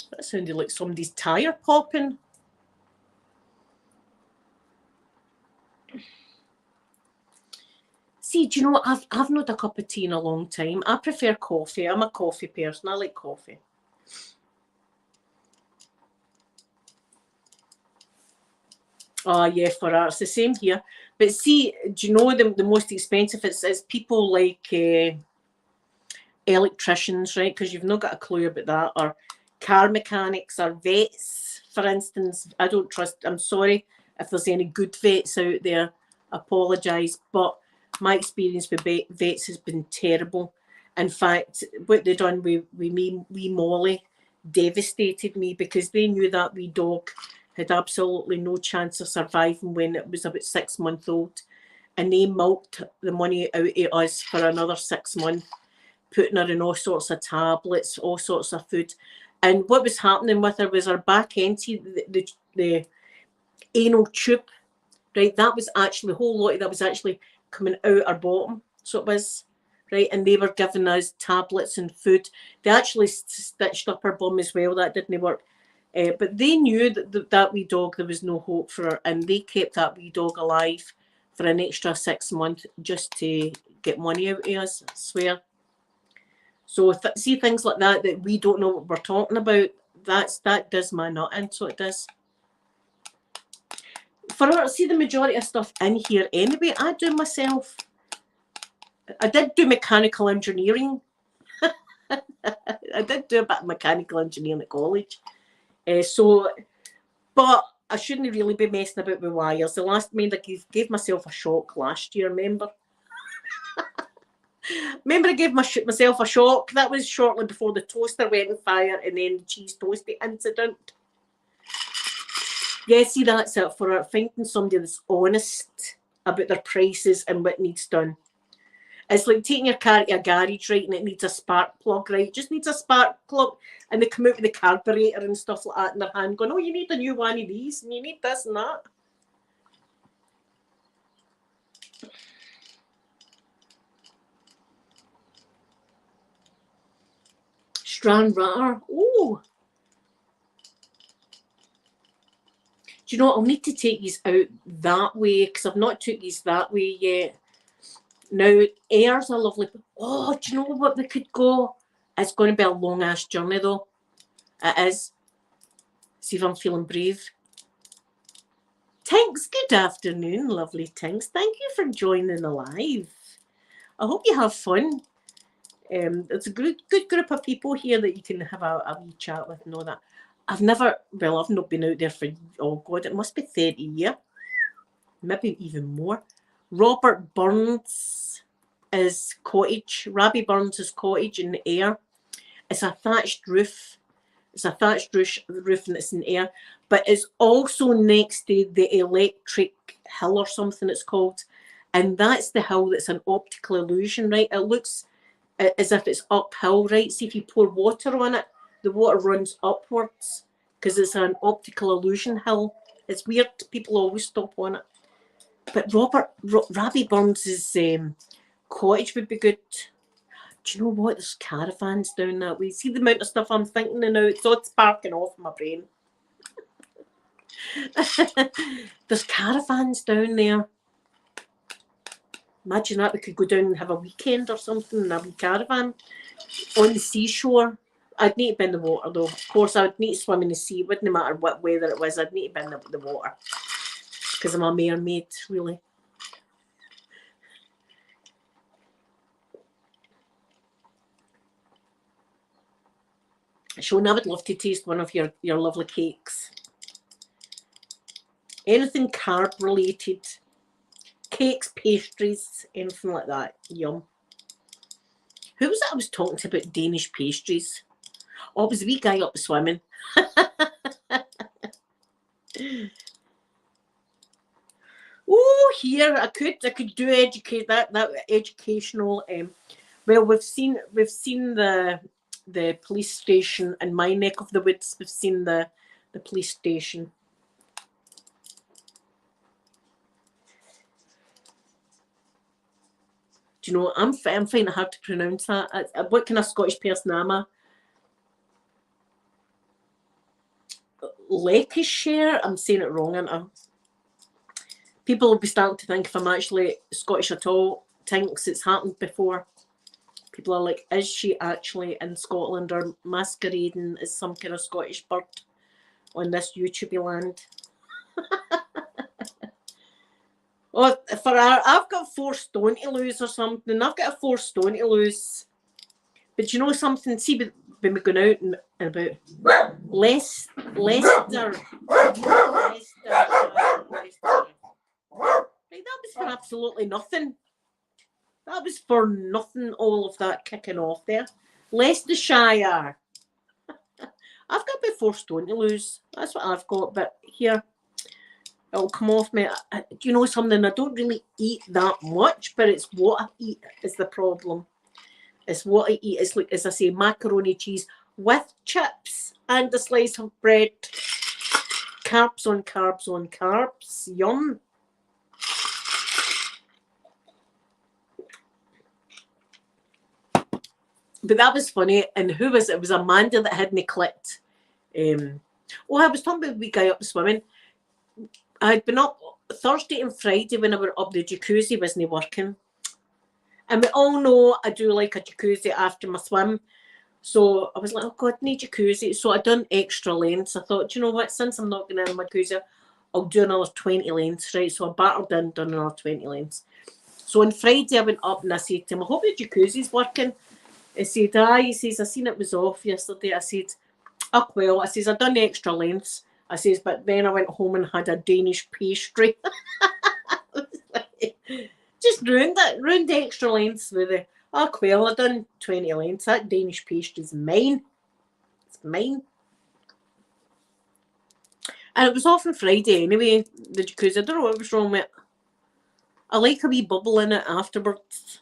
That sounded like somebody's tyre popping. See, do you know what? I've not had a cup of tea in a long time. I prefer coffee. I'm a coffee person. I like coffee. Oh, yeah, for us. It's the same here. But see, do you know the most expensive is people like electricians, right? Because you've not got a clue about that. Or car mechanics or vets, for instance. I don't trust. I'm sorry if there's any good vets out there. I apologise. But my experience with vets has been terrible. In fact, what they done with me, wee Molly, devastated me, because they knew that wee dog had absolutely no chance of surviving when it was about 6 months old. And they milked the money out of us for another 6 months, putting her in all sorts of tablets, all sorts of food. And what was happening with her was her back end, the anal tube, right? That was actually, the whole lot of that was actually coming out her bottom. So it was, right? And they were giving us tablets and food. They actually stitched up her bum as well. That didn't work. But they knew that wee dog, there was no hope for her, and they kept that wee dog alive for an extra 6 months just to get money out of us, I swear. So see things like that we don't know what we're talking about, that does my nut in, so it does. See, the majority of stuff in here anyway, I do myself. I did do mechanical engineering. I did do a bit of mechanical engineering at college. But I shouldn't really be messing about with wires. The last time I gave myself a shock last year, remember? Remember I gave myself a shock? That was shortly before the toaster went on fire and then the cheese toasty incident. Yeah, see, that's it for her. Finding somebody that's honest about their prices and what needs done. It's like taking your car to a garage, right, and it needs a spark plug, right? It just needs a spark plug, and they come out with the carburetor and stuff like that in their hand going, oh, you need a new one of these, and you need this and that. Stranraer. Oh. Do you know what? I'll need to take these out that way, because I've not took these that way yet. Now, Ayers are lovely. Oh, do you know what we could go? It's going to be a long-ass journey, though. It is. See if I'm feeling brave. Tinks, good afternoon, lovely Tinks. Thank you for joining the live. I hope you have fun. It's a good group of people here that you can have a wee chat with and all that. I've not been out there for, oh God, it must be 30 years. Maybe even more. Robert Burns' cottage. Robbie Burns' cottage in the air. It's a thatched roof. It's a thatched roof and it's in the air. But it's also next to the Electric Hill or something it's called. And that's the hill that's an optical illusion, right? It looks as if it's uphill, right? See, if you pour water on it, the water runs upwards because it's an optical illusion hill. It's weird. People always stop on it. But Robbie Burns' cottage would be good. Do you know what? There's caravans down that way. See the amount of stuff I'm thinking now? It's all sparking off my brain. There's caravans down there. Imagine that, we could go down and have a weekend or something in a wee caravan on the seashore. I'd need to be in the water though. Of course, I would need to swim in the sea. It wouldn't matter what weather it was. I'd need to be in the water because I'm a mermaid, really. Siobhan, I would love to taste one of your lovely cakes. Anything carb related. Cakes, pastries, anything like that. Yum. Who was it I was talking to about Danish pastries? Oh, it was a wee guy up swimming. Oh, here I could do that educational. Well, we've seen the police station in my neck of the woods. We've seen the police station. Do you know, I'm finding it hard to pronounce that. What kind of Scottish person am I? Lancashire? I'm saying it wrong, aren't I? People will be starting to think if I'm actually Scottish at all. Thinks it's happened before. People are like, is she actually in Scotland or masquerading as some kind of Scottish bird on this YouTube land? Oh, I've got 4 stone to lose or something. I've got a 4 stone to lose. But you know something? See, when we're going out and about, Leicester. Right, that was for absolutely nothing. That was for nothing, all of that kicking off there. Leicestershire. I've got about 4 stone to lose. That's what I've got. But here, it'll come off me. Do you know something? I don't really eat that much, but it's what I eat is the problem. It's what I eat. It's like, as I say, macaroni cheese with chips and a slice of bread. Carbs on carbs on carbs. Yum. But that was funny. And who was it? It was Amanda that hadn't clicked. I was talking about a wee guy up swimming. I'd been up Thursday and Friday when I went up. The jacuzzi wasn't working. And we all know I do like a jacuzzi after my swim. So I was like, oh God, I need jacuzzi. So I done extra lengths. I thought, do you know what? Since I'm not going in my jacuzzi, I'll do another 20 lengths, right? So I battered in, done another 20 lengths. So on Friday I went up and I said to him, I hope the jacuzzi's working. He said, he says, I seen it was off yesterday. I said, oh well, I says, I done extra lengths. I says, but then I went home and had a Danish pastry. Just ruined the extra lengths with it. Oh well, I done 20 lengths. That Danish pastry's mine. It's mine. And it was off on Friday anyway, the jacuzzi. I don't know what was wrong with it. I like a wee bubble in it afterwards.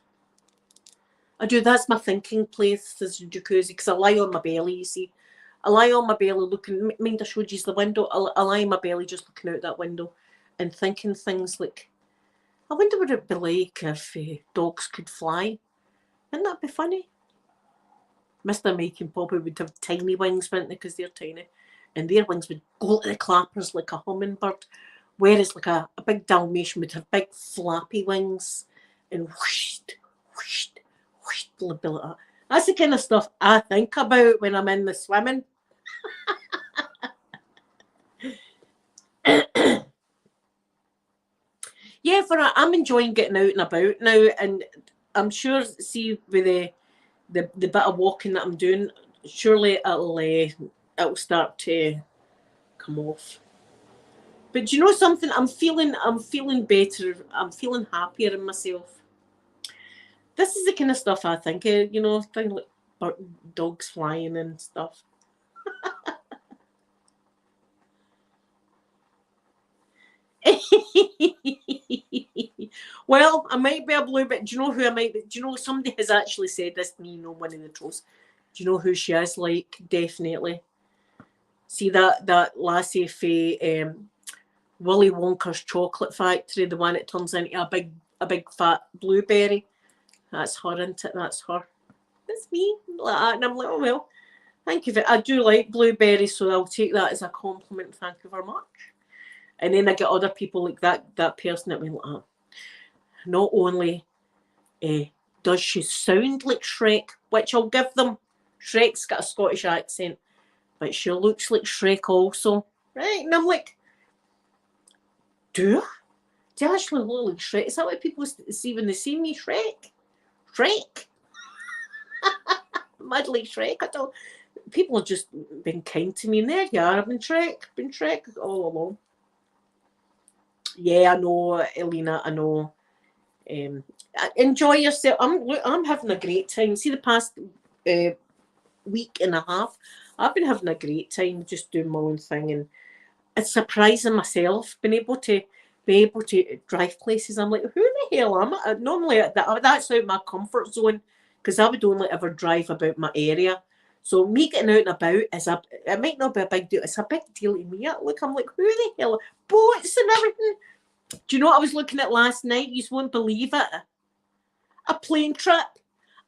I do, that's my thinking place, is the jacuzzi, because I lie on my belly, you see. I lie on my belly looking, mind I showed you the window, I lie on my belly just looking out that window and thinking things like, I wonder what it'd be like if dogs could fly. Wouldn't that be funny? Mr. Mike and Poppy would have tiny wings, wouldn't they, because they're tiny. And their wings would go to the clappers like a hummingbird. Whereas like a big Dalmatian would have big flappy wings and whoosh, whoosh, whoosh, like that. That's the kind of stuff I think about when I'm in the swimming. Yeah, I'm enjoying getting out and about now, and I'm sure, see, with the bit of walking that I'm doing, surely it'll start to come off. But do you know something? I'm feeling better. I'm feeling happier in myself. This is the kind of stuff I think, you know, things like dogs flying and stuff. Well, I might be a blue, but do you know who I might be? Do you know somebody has actually said this to me, you know, one of the trolls. Do you know who she is like? Definitely. See that lassie for Willy Wonka's chocolate factory, the one that turns into a big fat blueberry. That's her, isn't it? That's her. That's me. Like that. And I'm like, oh well, thank you. I do like blueberries, so I'll take that as a compliment. Thank you very much. And then I get other people like that person that went like that. Not only does she sound like Shrek, which I'll give them, Shrek's got a Scottish accent, but she looks like Shrek also, right? And I'm like, do I actually look like Shrek? Is that what people see when they see me? Shrek? Mad like Shrek? I don't. People have just been kind to me, and there you are. I've been Shrek all along. Yeah, I know, Elena. I know. Enjoy yourself. I'm having a great time. See, the past week and a half, I've been having a great time just doing my own thing, and it's surprising myself being able to drive places. I'm like, who the hell am I? Normally that's out my comfort zone, because I would only ever drive about my area. So me getting out and about it might not be a big deal. It's a big deal to me. Look, I'm like, who the hell? Boats and everything. Do you know what I was looking at last night? You won't believe it. A plane trip.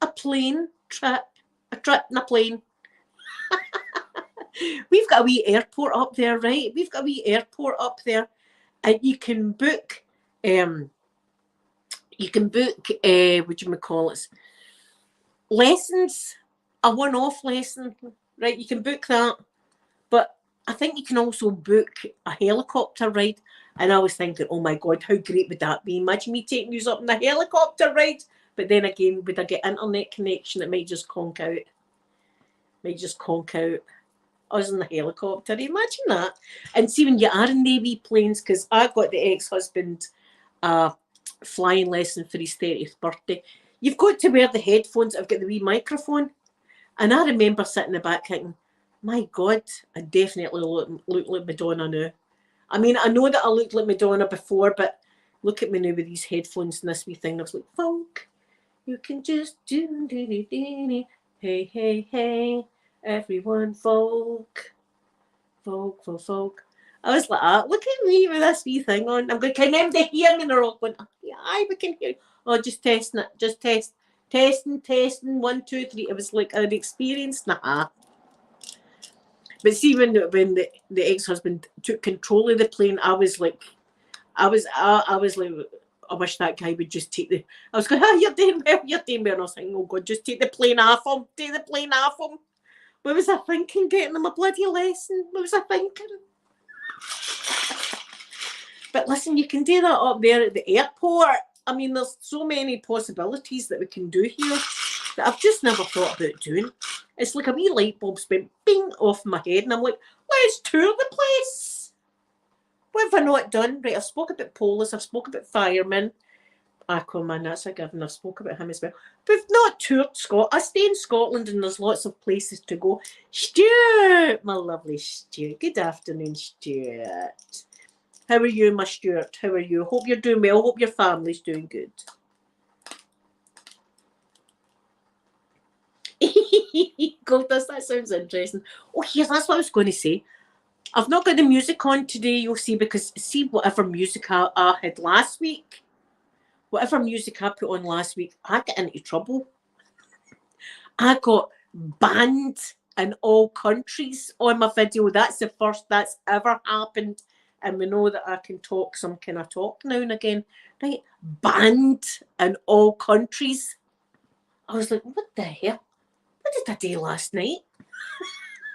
A trip in a plane. We've got a wee airport up there, right? We've got a wee airport up there, and you can book. What do you call it? Lessons, a one-off lesson, right? You can book that, but I think you can also book a helicopter ride. And I was thinking, oh my God, how great would that be? Imagine me taking you up on a helicopter ride. But then again, would I get internet connection? It might just conk out. I was in the helicopter. Imagine that. And see, when you are in the wee planes, because I got the ex-husband flying lesson for his 30th birthday, you've got to wear the headphones. I've got the wee microphone. And I remember sitting in the back thinking, my God, I definitely look like Madonna now. I mean, I know that I looked like Madonna before, but look at me now with these headphones and this wee thing. I was like, folk, you can just do, hey, hey, hey, everyone, folk. I was like, look at me with this wee thing on. I'm going, can anybody hear me? And they're all going, yeah, we can hear you. Oh, just testing it, just testing, 1, 2, 3. It was like an experience. Nah. But see, when the ex-husband took control of the plane, I was like, I wish that guy would just take the. I was going, you're doing well. And I was thinking, oh God, just take the plane off him. What was I thinking? Getting him a bloody lesson. What was I thinking? But listen, you can do that up there at the airport. I mean, there's so many possibilities that we can do here that I've just never thought about doing. It's like a wee light bulb's been bing off my head, and I'm like, let's tour the place. What have I not done? Right, I've spoke about police, I've spoke about firemen. Aquaman, that's a given. I've spoke about him as well. We've not toured Scotland. I stay in Scotland, and there's lots of places to go. Stuart, my lovely Stuart. Good afternoon, Stuart. How are you, my Stuart? How are you? Hope you're doing well. Hope your family's doing good. Goldust, that sounds interesting. Oh, here, that's what I was going to say. I've not got the music on today, you'll see, because see whatever music I had last week, whatever music I put on last week, I got into trouble. I got banned in all countries on my video. That's the first that's ever happened. And we know that I can talk some kind of talk now and again. Right? Banned in all countries. I was like, what the hell? What did I do last night?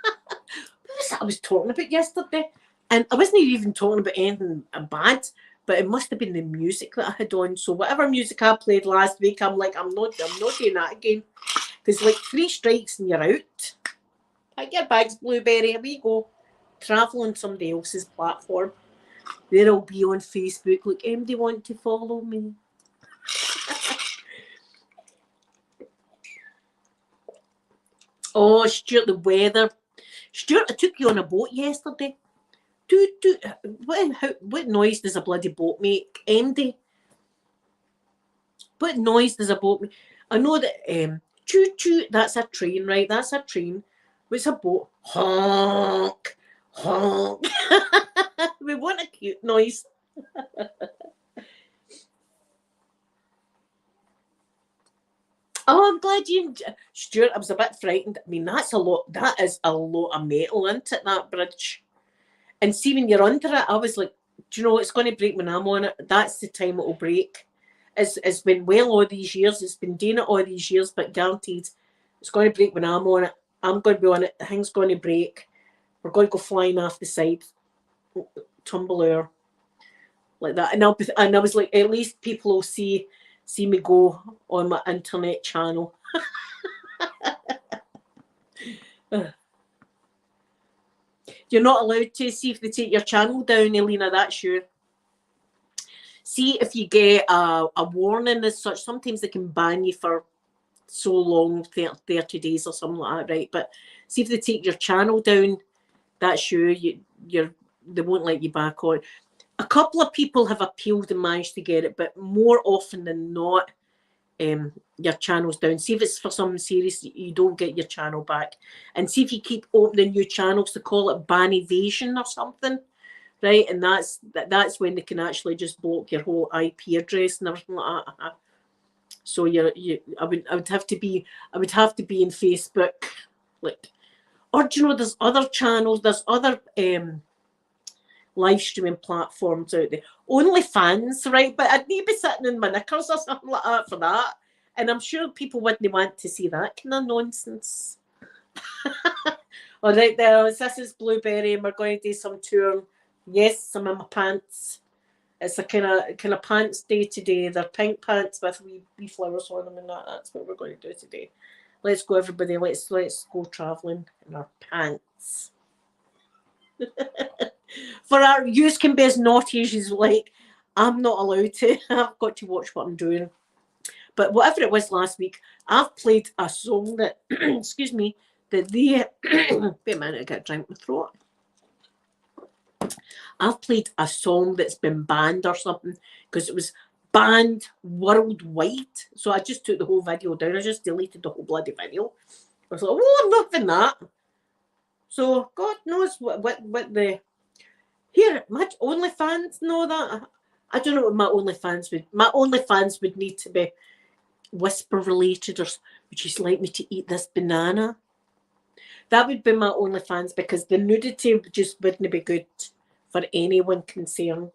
What was that I was talking about yesterday? And I wasn't even talking about anything bad, but it must have been the music that I had on. So whatever music I played last week, I'm like, I'm not doing that again. Because like 3 strikes and you're out. Pack your bags, Blueberry. Here we go. Travel on somebody else's platform. They'll be on Facebook. Like, anybody want to follow me? Oh, Stuart, the weather. Stuart, I took you on a boat yesterday. What noise does a bloody boat make? MD? What noise does a boat make? I know that choo-choo, that's a train, right? That's a train. What's a boat? Honk. Honk. We want a cute noise. Oh, I'm glad you, Stuart. I was a bit frightened. I mean, that's a lot. That is a lot of metal, isn't it? That bridge. And see, when you're under it, I was like, do you know it's going to break when I'm on it? That's the time it will break. It's been well all these years. It's been doing it all these years, but guaranteed it's going to break when I'm on it. I'm going to be on it. The thing's going to break. We're going to go flying off the side, tumble over like that. And I was like, at least people will see me go on my internet channel. You're not allowed to see if they take your channel down, Elena. That's sure. See if you get a warning as such. Sometimes they can ban you for so long, 30 days or something like that, right? But see if they take your channel down, that's sure they won't let you back on. A couple of people have appealed and managed to get it, but more often than not, your channel's down. See if it's for something serious, you don't get your channel back. And see if you keep opening new channels, to call it ban evasion or something, right? And that's when they can actually just block your whole IP address and everything like that. So I would have to be in Facebook, like, or do you know there's other channels, there's other live streaming platforms out there. OnlyFans, right? But I'd need to be sitting in my knickers or something like that for that. And I'm sure people wouldn't want to see that kind of nonsense. All right, there. This is Blueberry, and we're going to do some touring. Yes, I'm in my pants. It's a kind of pants day today. They're pink pants with wee flowers on them, and that's what we're going to do today. Let's go, everybody. Let's go travelling in our pants. For our use can be as naughty as you like. I'm not allowed to. I've got to watch what I'm doing. But whatever it was last week, I've played a song that, excuse me, that they, wait a minute, I got a drink in my throat. I've played a song that's been banned or something because it was banned worldwide. So I just took the whole video down. I just deleted the whole bloody video. I was like, oh, I'm not doing that. So God knows what the here my OnlyFans know that. I don't know what my OnlyFans would need to be whisper related, or would you like me to eat this banana? That would be my OnlyFans, because the nudity just wouldn't be good for anyone concerned.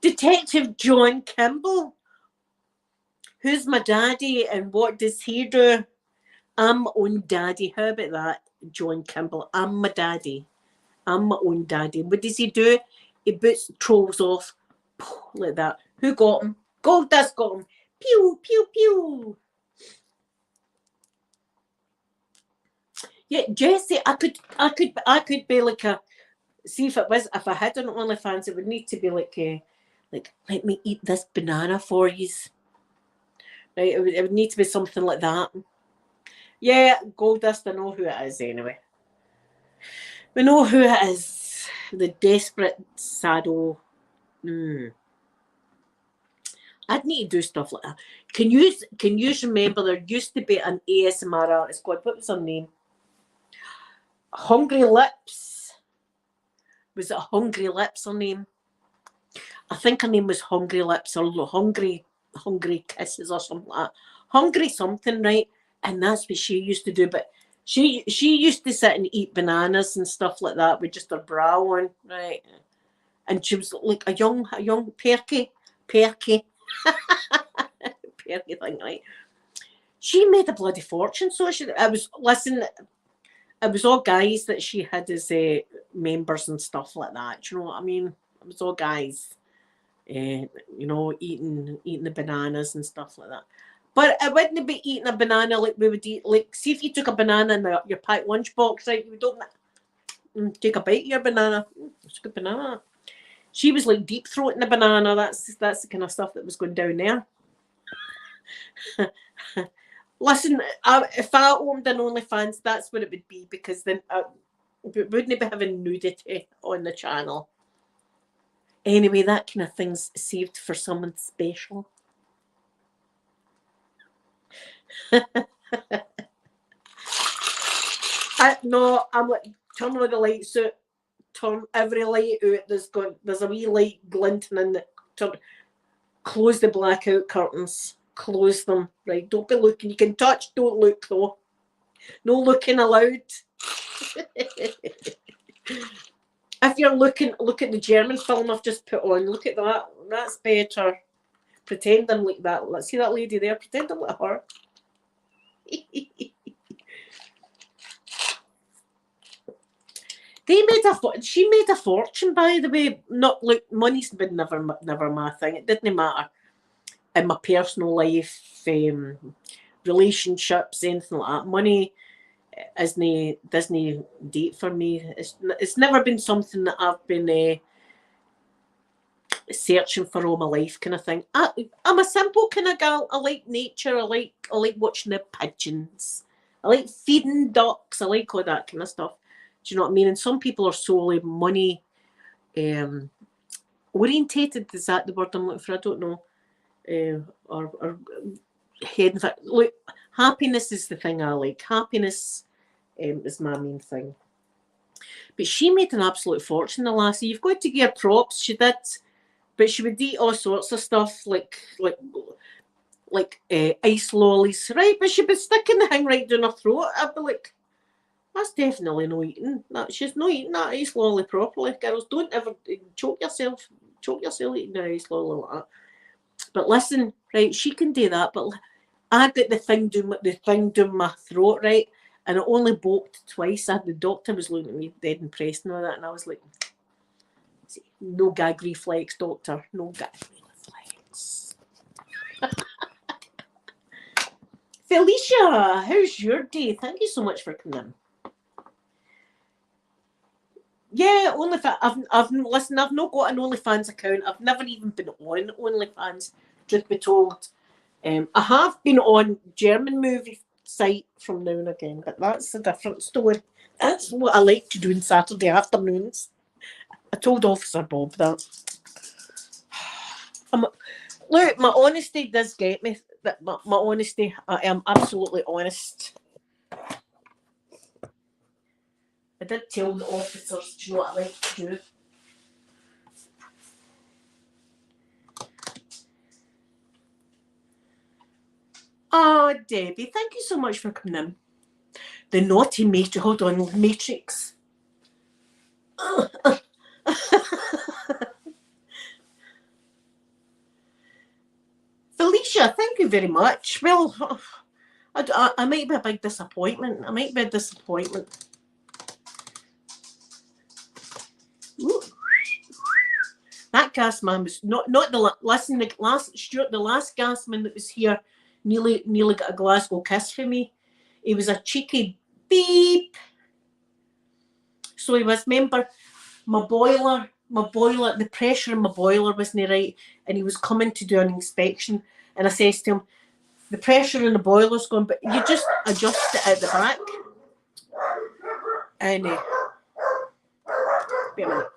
Detective John Kimball. Who's my daddy and what does he do? I'm my own daddy. How about that, John Kimball? I'm my daddy. I'm my own daddy. What does he do? He boots trolls off like that. Who got him? Goldust got him. Pew, pew, pew. Yeah, Jessie, I could be like a. See if I had an OnlyFans, it would need to be like let me eat this banana for you. Right, it would need to be something like that. Yeah, Goldust, I know who it is anyway. We know who it is. The desperate saddle. I'd need to do stuff like that. Can you remember there used to be an ASMR artist called, what was her name? Hungry Lips. Was it Hungry Lips her name? I think her name was Hungry Lips, or Hungry Kisses or something like that. Hungry something, right? And that's what she used to do. But she used to sit and eat bananas and stuff like that with just her bra on, right? And she was like a young perky perky thing, right? She made a bloody fortune. So it was all guys that she had as members and stuff like that. Do you know what I mean? It was all guys. You know, eating the bananas and stuff like that. But I wouldn't be eating a banana like we would eat. Like, see if you took a banana in your packed lunchbox, right? You would open it, take a bite of your banana. It's a good banana. She was like deep throating the banana. That's the kind of stuff that was going down there. Listen, if I owned an OnlyFans, that's what it would be, because then wouldn't be having nudity on the channel. Anyway, that kind of thing's saved for someone special. No, I'm like, turn all the lights out, turn every light out. There's a wee light glinting in the. Close the blackout curtains. close them. Right, don't be looking. You can touch, don't look though. No looking allowed. If you're looking, look at the German film I've just put on. Look at that. That's better. Pretend I'm like that. Let's see that lady there. Pretend I'm like her. She made a fortune, by the way. Not look, money's been never my thing. It didn't matter in my personal life, relationships, anything like that. Money doesn't date for me. It's never been something that I've been searching for all my life, kind of thing. I'm a simple kind of girl. I like nature. I like watching the pigeons. I like feeding ducks. I like all that kind of stuff. Do you know what I mean? And some people are solely money orientated. Is that the word I'm looking for? I don't know. Or head. Look, happiness is the thing I like. Happiness is my main thing. But she made an absolute fortune, the lassie. You've got to give her props. She did. But she would eat all sorts of stuff like ice lollies, right? But she'd be sticking the thing right down her throat. I'd be like, that's definitely no eating. She's not eating that ice lolly properly. Girls, don't ever choke yourself eating an ice lolly like that. But listen, right, she can do that, but I got the thing down my throat, right? And it only bulked twice. The doctor was looking at me dead impressed and all that, and I was like, no gag reflex, doctor. No gag reflex. Felicia, how's your day? Thank you so much for coming in. Yeah, OnlyFans. I've listen. I've not got an OnlyFans account. I've never even been on OnlyFans. Truth be told, I have been on German movie site from now and again, but that's a different story. That's what I like to do on Saturday afternoons. I told Officer Bob that. Look, my honesty does get me. That my honesty, I am absolutely honest. I did tell the officers, do you know what I like to do? Oh, Debbie, thank you so much for coming in. The naughty Matrix. Hold on, Matrix. Felicia, thank you very much. Well, I might be a big disappointment. Ooh. That gas man was not the listen. The last Stuart, the last gas man that was here, nearly got a Glasgow kiss for me. He was a cheeky beep. So he was. Remember, my boiler, the pressure in my boiler wasn't right, and he was coming to do an inspection. And I says to him, the pressure in the boiler's gone, but you just adjust it at the back. And wait a minute.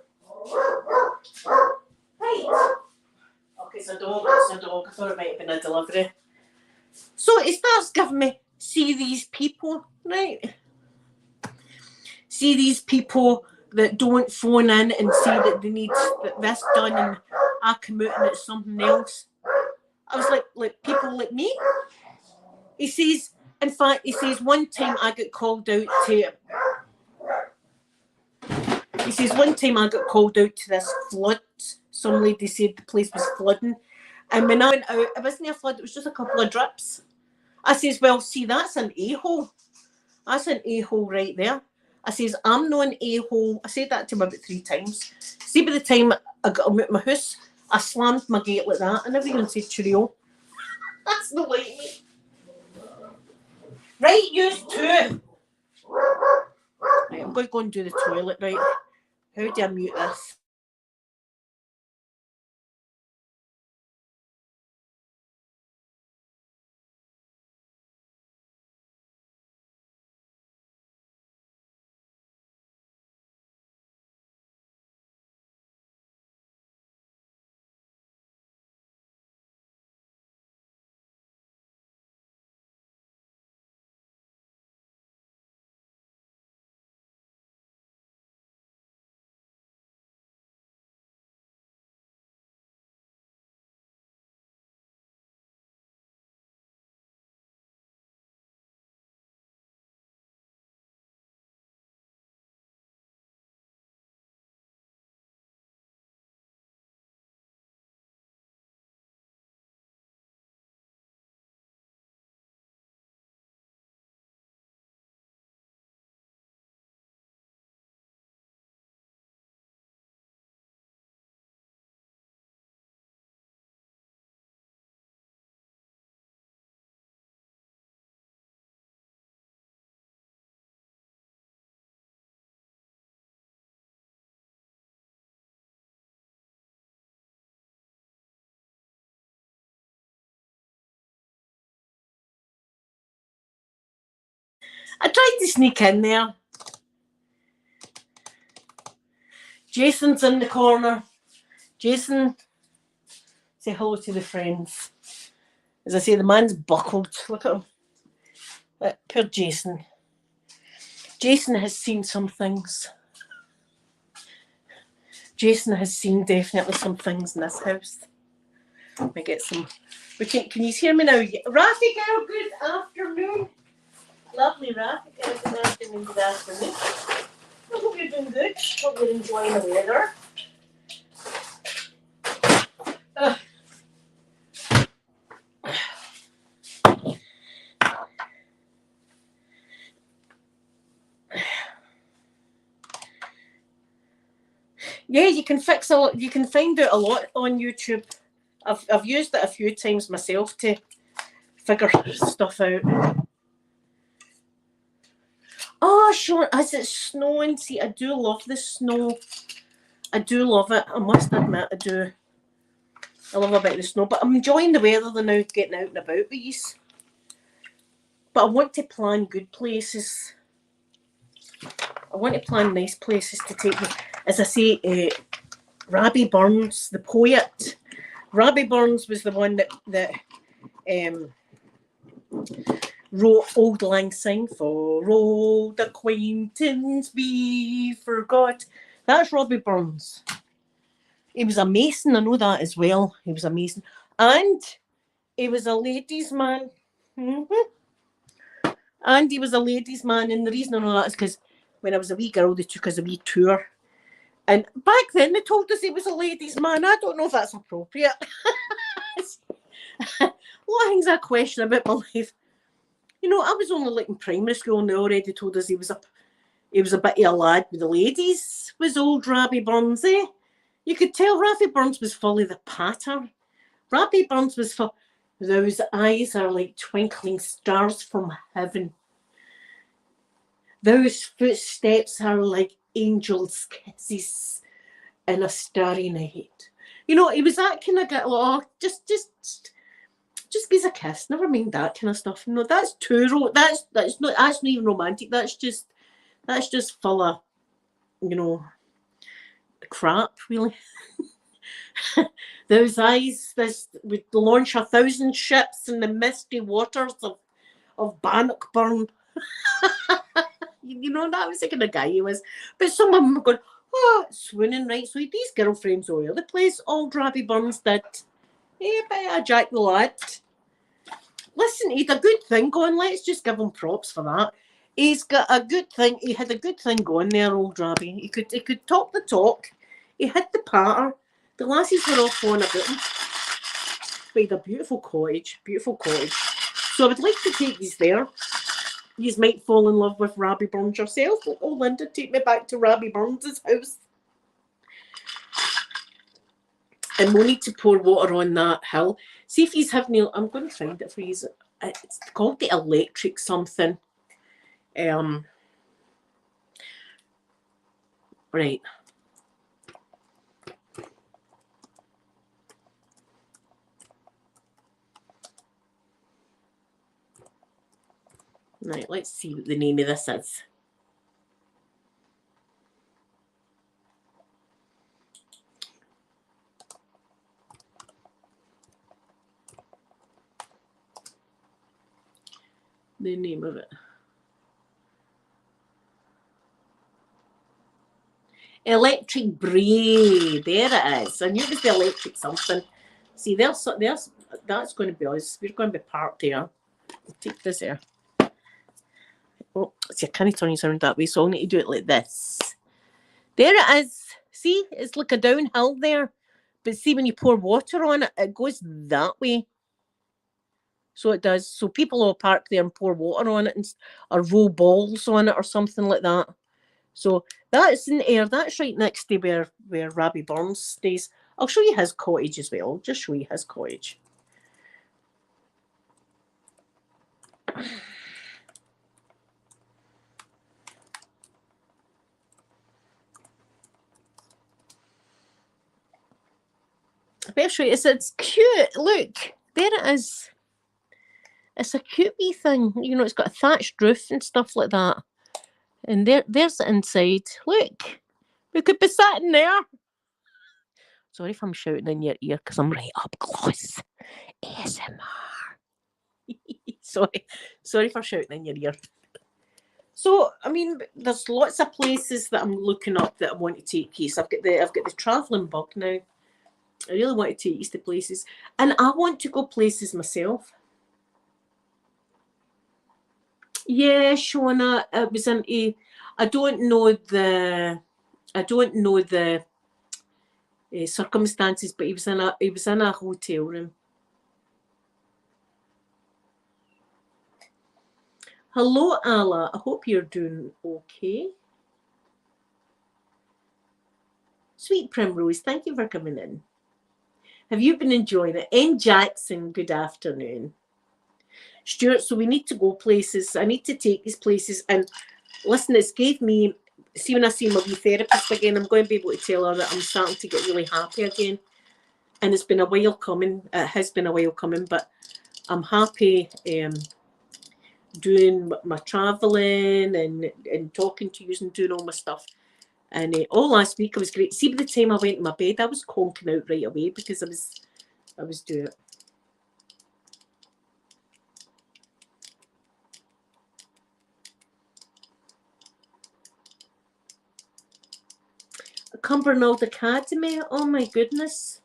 Right. Okay, it's a dog. I thought it might have been a delivery. So he starts giving me, see these people, right? See these people that don't phone in and say that they need this done, and I come out and it's something else. I was like people like me. He says, in fact, one time I got called out to. He says one time I got called out to this flood. Some lady said the place was flooding, and when I went out, it wasn't a flood. It was just a couple of drips. I says, well, see, that's an a-hole. That's an a-hole right there. I says, I'm not an a-hole. I said that to him about 3 times. See, by the time I got him out of my house, I slammed my gate like that. I never even said cheerio. That's not like me. Right, you too. Right, I'm going to go and do the toilet, right? How do I mute this? I tried to sneak in there. Jason's in the corner. Jason, say hello to the friends. As I say, the man's buckled. Look at him. Poor Jason. Jason has seen some things. Jason has seen definitely some things in this house. Let me get some. Can you hear me now? Rafi girl, good afternoon. Lovely Rafi girl, good afternoon, good afternoon. I hope you're doing good. Hope you're enjoying the weather. Yeah, you can fix a lot. You can find out a lot on YouTube. I've used it a few times myself to figure stuff out. Oh, sure. As it's snowing, see, I do love the snow. I do love it. I must admit, I do. I love a bit of the snow, but I'm enjoying the weather now, getting out and about with these. But I want to plan good places. I want to plan nice places to take me. As I say, Robbie Burns, the poet. Robbie Burns was the one that wrote Auld Lang Syne, for old acquaintance be forgot. That's Robbie Burns. He was a mason, I know that as well. He was a mason. And he was a ladies' man. And he was a ladies' man. And the reason I know that is because when I was a wee girl, they took us a wee tour. And back then, they told us he was a ladies' man. I don't know if that's appropriate. A lot of things I question about my life. You know, I was only like in primary school and they already told us he was a bit of a lad with the ladies, was old Robbie Burns, eh? You could tell Robbie Burns was full of the patter. Robbie Burns was full. Those eyes are like twinkling stars from heaven. Those footsteps are like angels' kisses in a starry night. You know, he was that kind of guy. Oh, just gives a kiss. Never mind that kind of stuff. No, that's too that's not even romantic. That's just full of, you know, crap, really. Those eyes, this would launch 1,000 ships in the misty waters of Bannockburn. You know, that was the kind of guy he was. But some of them were going, oh, swooning, right? So these girlfriends all over the place. Old Robbie Burns did. Yeah, but Jack the Lad. Listen, he had a good thing going. Let's just give him props for that. He's got a good thing. He had a good thing going there, old Robbie. He could talk the talk. He had the patter. The lassies were all falling about him. But he had a beautiful cottage. Beautiful cottage. So I would like to take these there. You might fall in love with Robbie Burns yourself. Oh, Linda, take me back to Robbie Burns' house. And we'll need to pour water on that hill. See if he's having. I'm going to find it for you. It's called the electric something. Right. Right, let's see what the name of this is. The name of it. Electric Bray. There it is. I knew it was the electric something. See, that's going to be us. We're going to be parked there. I'll take this here. Oh, see, I can't turn it around that way, so I'll need to do it like this. There it is. See, it's like a downhill there. But see, when you pour water on it, it goes that way. So it does. So people will park there and pour water on it or roll balls on it or something like that. So that's in the air. That's right next to where Robbie Burns stays. I'll show you his cottage as well. I'll just show you his cottage. I better show you. It's cute. Look, there it is. It's a cute wee thing. You know, it's got a thatched roof and stuff like that. And there's the inside. Look, we could be sat in there. Sorry if I'm shouting in your ear because I'm right up close. ASMR. Sorry for shouting in your ear. So, I mean, there's lots of places that I'm looking up that I want to take you. So I've got the travelling bug now. I really want to take you to places, and I want to go places myself. Yeah, Shona, it was into. I don't know the circumstances, but he was in a hotel room. Hello, Ala. I hope you're doing okay. Sweet Primrose, thank you for coming in. Have you been enjoying it? N. Jackson, good afternoon. Stuart, so we need to go places. I need to take these places. And listen, it's gave me, see, when I see my wee therapist again, I'm going to be able to tell her that I'm starting to get really happy again. And it's been a while coming. It has been a while coming, but I'm happy doing my travelling and talking to you and doing all my stuff. And all last week it was great. See, by the time I went to my bed, I was conking out right away because I was doing it. Cumbernauld Academy. Oh my goodness.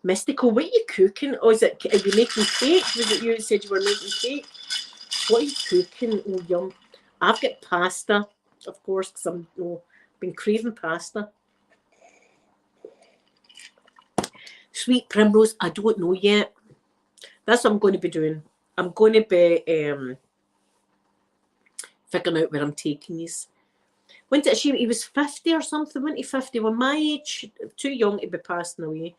Mystical, what are you cooking? Oh, are you making cake? Was it you that said you were making cake? What are you cooking? Oh, yum. I've got pasta, of course, because I've been craving pasta. Sweet Primrose, I don't know yet. That's what I'm going to be doing. I'm going to be figuring out where I'm taking these. Wasn't it a shame he was 50 or something? Wasn't he 50? Well, my age, too young to be passing away.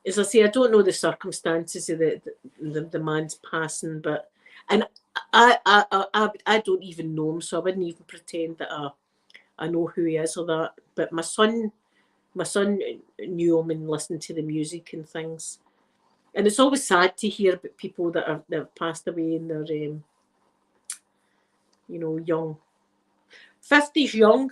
As I say, I don't know the circumstances of the man's passing, but and I don't even know him, so I wouldn't even pretend that I know who he is or that. But my son knew him and listened to the music and things. And it's always sad to hear about people that have passed away and they're young. 50's young.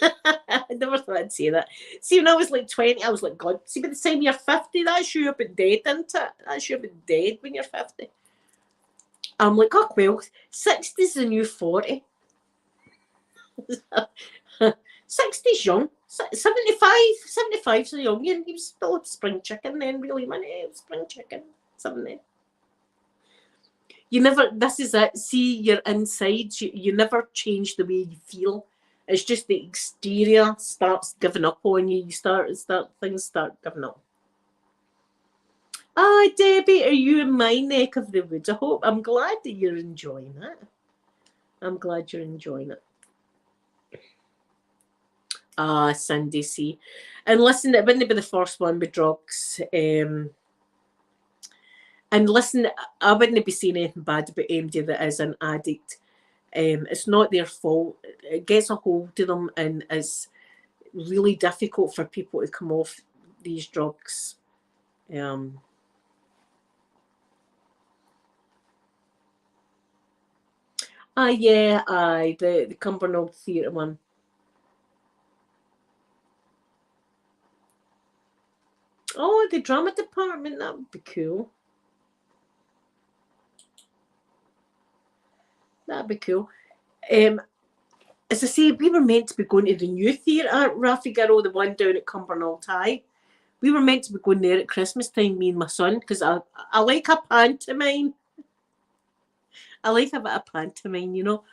I never thought I'd say that. See, when I was like 20, I was like, God, see, by the time you're 50, that's you have been dead, isn't it? That's you have been dead when you're 50. I'm like, oh, well, 60's the new 40. 60's young. 75's a young. You still have spring chicken then, really, man. Spring chicken. 70. You never, this is it. See, your insides, you never change the way you feel. It's just the exterior starts giving up on you. Things start giving up. Ah, Debbie, are you in my neck of the woods? I'm glad that you're enjoying it. I'm glad you're enjoying it. Ah, Cindy, see. And listen, it wouldn't be the first one with drugs. And listen, I wouldn't be saying anything bad about anybody that is an addict. It's not their fault. It gets a hold of them and it's really difficult for people to come off these drugs. Yeah, the Cumbernauld Theatre one. Oh, the drama department, that would be cool. That'd be cool. As I say, we were meant to be going to the new theatre, Rafi Garrow, the one down at Cumbernauld High. We were meant to be going there at Christmas time, me and my son, because I like a pantomime. I like a bit of pantomime, you know.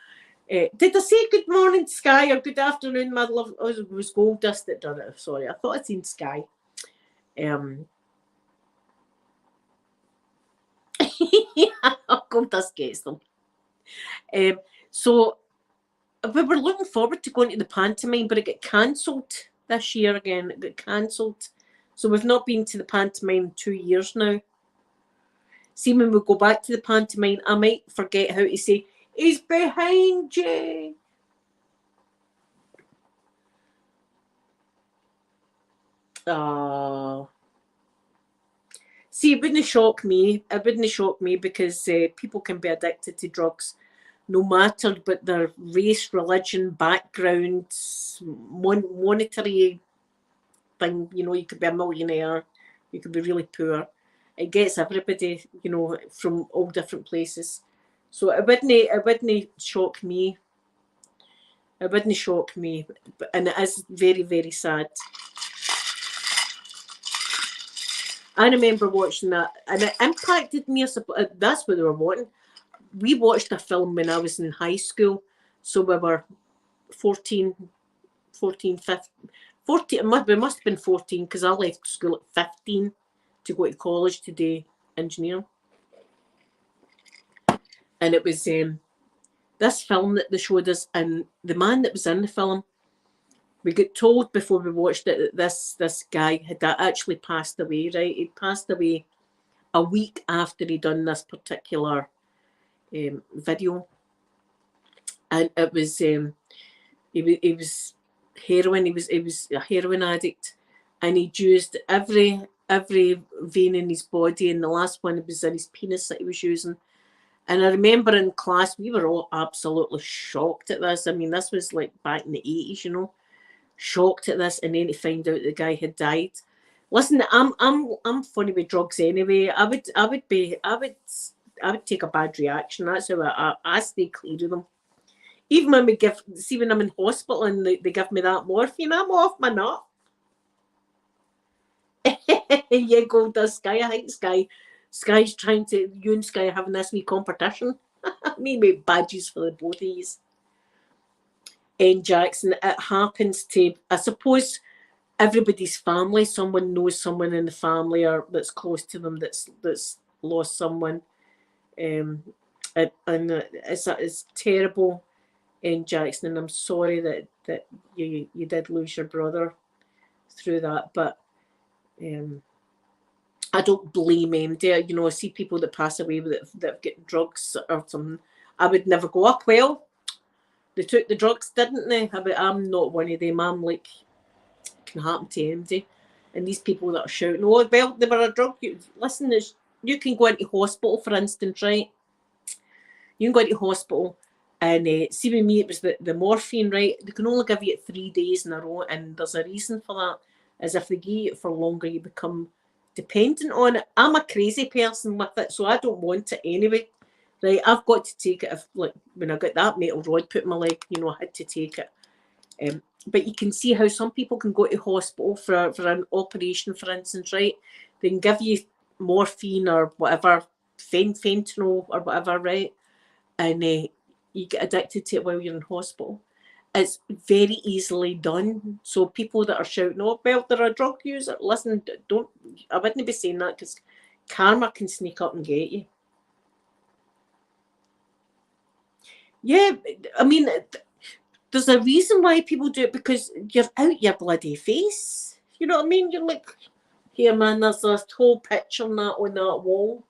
Did I say good morning, Sky, or good afternoon, my love? Oh, it was Gold Dust that done it. Sorry, I thought I'd seen Sky. Yeah, Gold Dust gets them. So we were looking forward to going to the pantomime, but it got cancelled this year again. It got cancelled. So we've not been to the pantomime in 2 years now. See, when we go back to the pantomime, I might forget how to say, he's behind you. Oh. See, it wouldn't shock me. It wouldn't shock me because people can be addicted to drugs no matter but their race, religion, background, monetary thing. You know, you could be a millionaire, you could be really poor. It gets everybody, you know, from all different places. So it wouldn't shock me. It wouldn't shock me, and it is very, very sad. I remember watching that, and it impacted me. That's what they were wanting. We watched a film when I was in high school, so we were 14, 14, 15, 14. We must have been 14 because I left school at 15 to go to college to do engineering. And it was this film that they showed us, and the man that was in the film, we got told before we watched it that this guy had actually passed away, right? He'd passed away a week after he'd done this particular video. And it was he was heroin, he was a heroin addict, and he'd used every vein in his body, and the last one was in his penis that he was using. And I remember in class we were all absolutely shocked at this. I mean, this was like back in the 80s, you know, shocked at this, and then to find out the guy had died. Listen, I'm funny with drugs anyway. I would take a bad reaction. That's how I stay clear of them. Even when when I'm in hospital and they give me that morphine, I'm off my nut. You go to Sky. I think Sky's trying to, you and Sky are having this wee competition. Me make badges for the both of these. And Jackson, it happens to, I suppose, everybody's family. Someone knows someone in the family or that's close to them that's lost someone. And it's terrible. And Jackson, and I'm sorry that you did lose your brother through that, but I don't blame him. You know, I see people that pass away that get drugs or something. I would never go up. Well, they took the drugs, didn't they? I'm not one of them. I'm like, it can happen to anybody. And these people that are shouting, oh, well, they were a drug. Listen, you can go into hospital, for instance, right? You can go into hospital and see with me, it was the morphine, right? They can only give you it 3 days in a row, and there's a reason for that. As if they give you it for longer, you become dependent on it. I'm a crazy person with it, so I don't want it anyway. Right, I've got to take it. Like when I got that metal rod put in my leg, you know, I had to take it. But you can see how some people can go to hospital for an operation, for instance, right? They can give you morphine or whatever, fentanyl or whatever, right? And you get addicted to it while you're in hospital. It's very easily done. So people that are shouting, oh, well, they're a drug user, listen, I wouldn't be saying that because karma can sneak up and get you. Yeah, I mean, there's a reason why people do it, because you're out your bloody face. You know what I mean? You're like, here, man, there's this whole picture on that wall.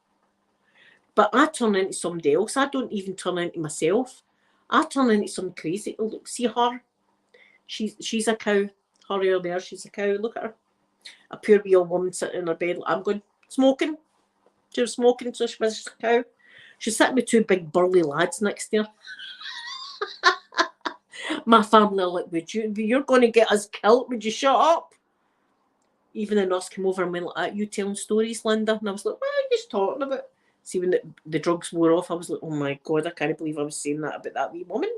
But I turn into somebody else. I don't even turn into myself. I turn into some crazy. Look, see her? She's a cow. Her over there, she's a cow. Look at her. A pure wee old woman sitting in her bed. I'm going, smoking. She was smoking, so she was a cow. She's sitting with two big burly lads next to her. My family are like, you're going to get us killed. Would you shut up? Even the nurse came over and went like, you telling stories, Linda? And I was like, what are you just talking about? See, when the drugs wore off, I was like, oh my God, I can't believe I was saying that about that wee woman.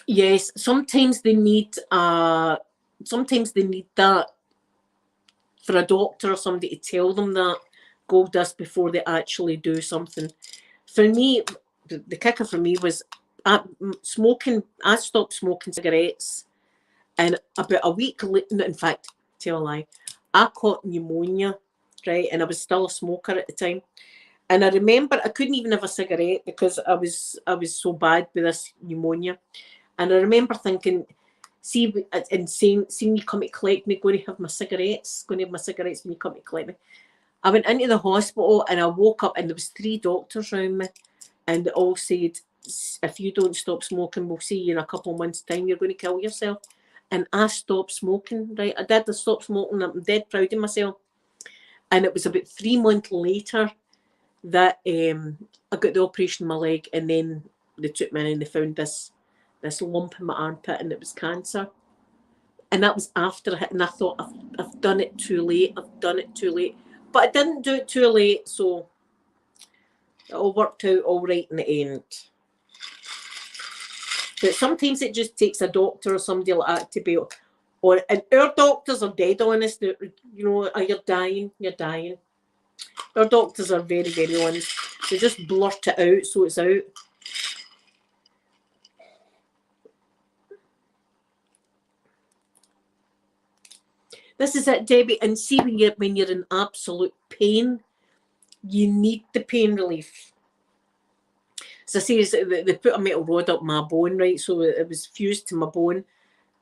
Yes, sometimes they need that for a doctor or somebody to tell them that gold dust before they actually do something. For me, the kicker for me was smoking. I stopped smoking cigarettes, and about a week later, in fact, tell a lie, I caught pneumonia, right? And I was still a smoker at the time. And I remember I couldn't even have a cigarette because I was so bad with this pneumonia. And I remember thinking, see, and saying you come to collect me, going to have my cigarettes when you come to collect me. I went into the hospital and I woke up and there was 3 doctors around me, and they all said, if you don't stop smoking, we'll see you in a couple of months' time, you're going to kill yourself. and I stopped smoking, right? I stopped smoking. I'm dead proud of myself. And it was about 3 months later that I got the operation in my leg, and then they took me in and they found this lump in my armpit, and it was cancer. And that was after it, and I thought, I've done it too late. I've done it too late. But I didn't do it too late, so it all worked out all right in the end. But sometimes it just takes a doctor or somebody like that to be, and our doctors are dead honest. You know, you're dying, you're dying. Our doctors are very, very honest. They just blurt it out, so it's out. This is it, Debbie. And see, when you're in absolute pain, you need the pain relief. As I say, they put a metal rod up my bone, right? So it was fused to my bone.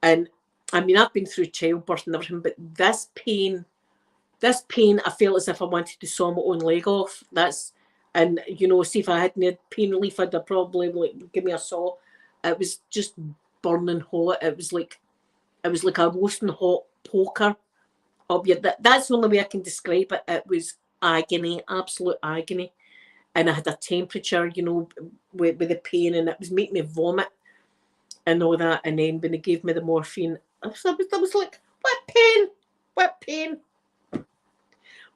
And I mean, I've been through childbirth and everything, but this pain, I felt as if I wanted to saw my own leg off. And you know, see, if I hadn't had pain relief, I'd have probably like give me a saw. It was just burning hot. It was like a roasting hot poker up your. That's the only way I can describe it. It was agony, absolute agony. And I had a temperature, you know, with the pain, and it was making me vomit and all that. And then when they gave me the morphine, I was like, what pain? What pain?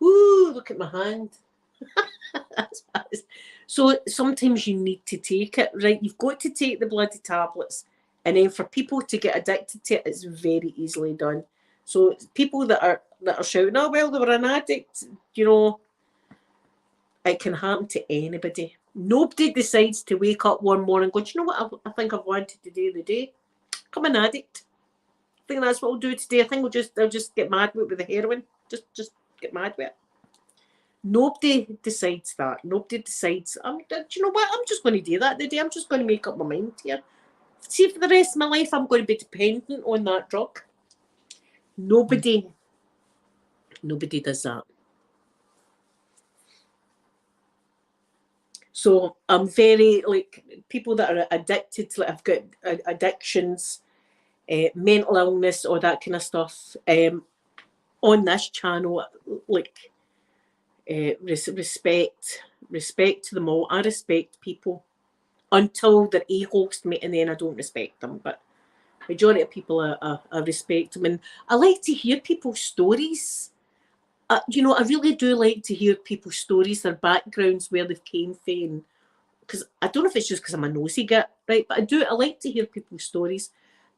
Ooh, look at my hand. So sometimes you need to take it, right? You've got to take the bloody tablets. And then for people to get addicted to it, it's very easily done. So people that are shouting, oh, well, they were an addict, you know, it can happen to anybody. Nobody decides to wake up one morning and go, do you know what I think I've wanted to do today? Become an addict. I think that's what I'll do today. I think I'll just get mad with the heroin. Just get mad with it. Nobody decides that. Nobody decides, do you know what? I'm just going to do that today. I'm just going to make up my mind here. See, for the rest of my life, I'm going to be dependent on that drug. Nobody does that. So I'm very, like, people that are addicted, like, I've got addictions, mental illness, or that kind of stuff. On this channel, like, respect to them all. I respect people until they're a-holes to me, and then I don't respect them. But majority of people I respect them, and I like to hear people's stories. You know, I really do like to hear people's stories, their backgrounds, where they've came from. Because I don't know if it's just because I'm a nosy git, right? But I like to hear people's stories,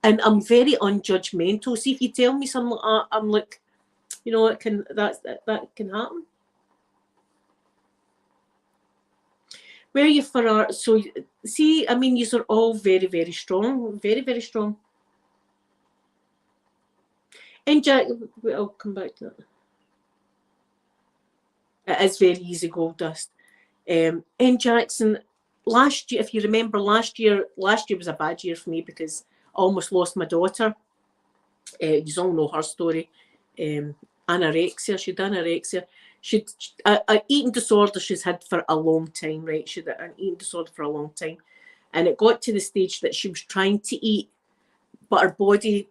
and I'm very unjudgmental. See, if you tell me something like that, I'm like, you know, that can happen. Where are you for art? So, see, I mean, you're all very, very strong. Very, very strong. And Jack, I'll come back to that. It is very easy gold dust. And Jackson, last year, if you remember, last year was a bad year for me because I almost lost my daughter. You all know her story. Anorexia. She'd anorexia. She'd an eating disorder she's had for a long time, right? She'd had an eating disorder for a long time. And it got to the stage that she was trying to eat, but her body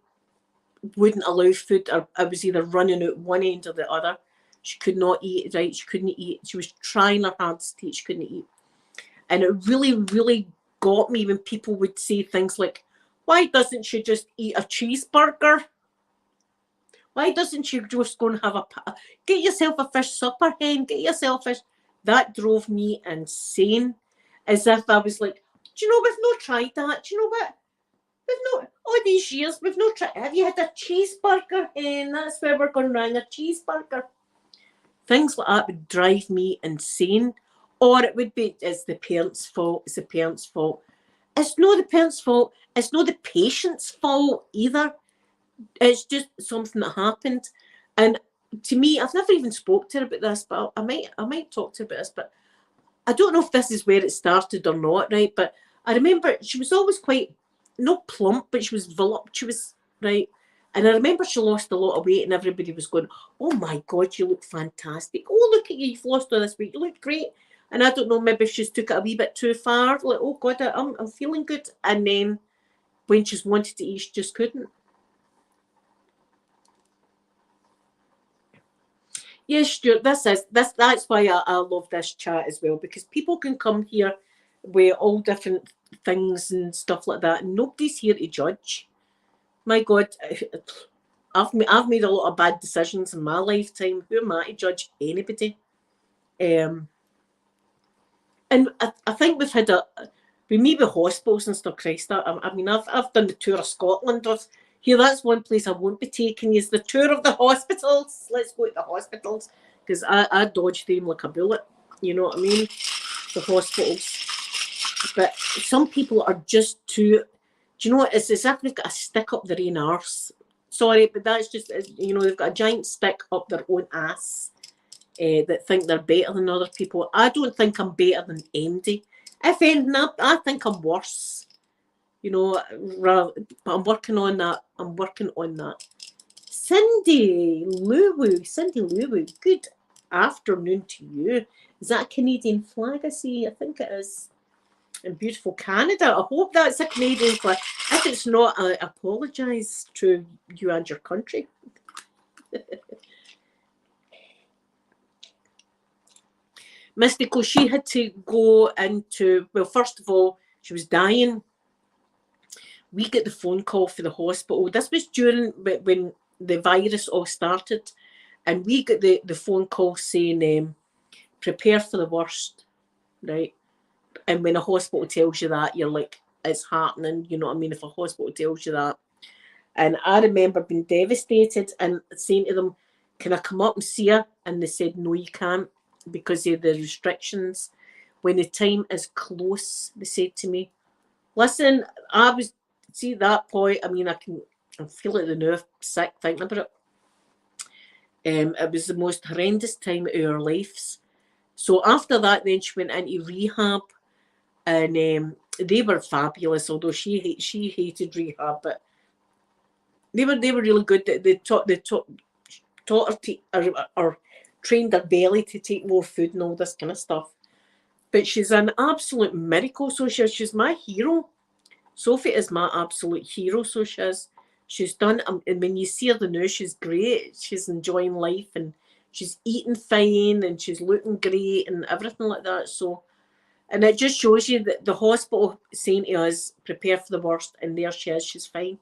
wouldn't allow food. Or I was either running out one end or the other. She could not eat, right? She couldn't eat. She was trying her hardest to eat. She couldn't eat. And it really, really got me when people would say things like, why doesn't she just eat a cheeseburger? Why doesn't she just go and have get yourself a fish supper, hen, get yourself fish. That drove me insane. As if I was like, do you know, we've not tried that. Do you know what? We've not, all these years, we've not tried. Have you had a cheeseburger, hen? That's where we're going around, a cheeseburger. Things like that would drive me insane. Or it would be, it's the parents' fault. It's the parents' fault. It's not the parents' fault. It's not the patient's fault either. It's just something that happened. And to me, I've never even spoke to her about this, but I might talk to her about this, but I don't know if this is where it started or not, right? But I remember she was always quite, not plump, but she was voluptuous, right? And I remember she lost a lot of weight and everybody was going, oh my God, you look fantastic. Oh, look at you, you've lost all this weight. You look great. And I don't know, maybe she's took it a wee bit too far. Like, oh God, I'm feeling good. And then when she's wanted to eat, she just couldn't. Yes, Stuart, that's why I love this chat as well, because people can come here with all different things and stuff like that, and nobody's here to judge. My God, I've made a lot of bad decisions in my lifetime. Who am I to judge anybody? Um, and I think we've had with me with hospitals and stuff. Christ, I mean, I've done the tour of Scotland. Here, that's one place I won't be taking you, is the tour of the hospitals. Let's go to the hospitals, because I dodged them like a bullet. You know what I mean? The hospitals. But some people are just too. Do you know what? It's as if they've got a stick up their own arse. Sorry, but that's just, they've got a giant stick up their own ass, that think they're better than other people. I don't think I'm better than MD. If anything, I think I'm worse. But I'm working on that. Cindy Luwu, good afternoon to you. Is that a Canadian flag I see? I think it is. In beautiful Canada. I hope that's a Canadian flag. If it's not, I apologise to you and your country. Mystical, she had to go into, well, first of all, she was dying. We get the phone call for the hospital. This was during when the virus all started. And we get the phone call saying, prepare for the worst, right? And when a hospital tells you that, you're like, it's happening. You know what I mean? If a hospital tells you that. And I remember being devastated and saying to them, can I come up and see her? And they said, no, you can't, because of the restrictions. When the time is close, they said to me, listen, see at that point, I mean, I feel like the nerve sick thinking about it. It was the most horrendous time of our lives. So after that, then she went into rehab, and they were fabulous. Although she hated rehab, but they were really good. They taught her or trained her belly to take more food and all this kind of stuff. But she's an absolute miracle. So she's my hero. Sophie is my absolute hero. So she's done. And when you see her now, she's great. She's enjoying life, and she's eating fine, and she's looking great, and everything like that. So, and it just shows you that the hospital saying to us, prepare for the worst, and there she is. She's fine.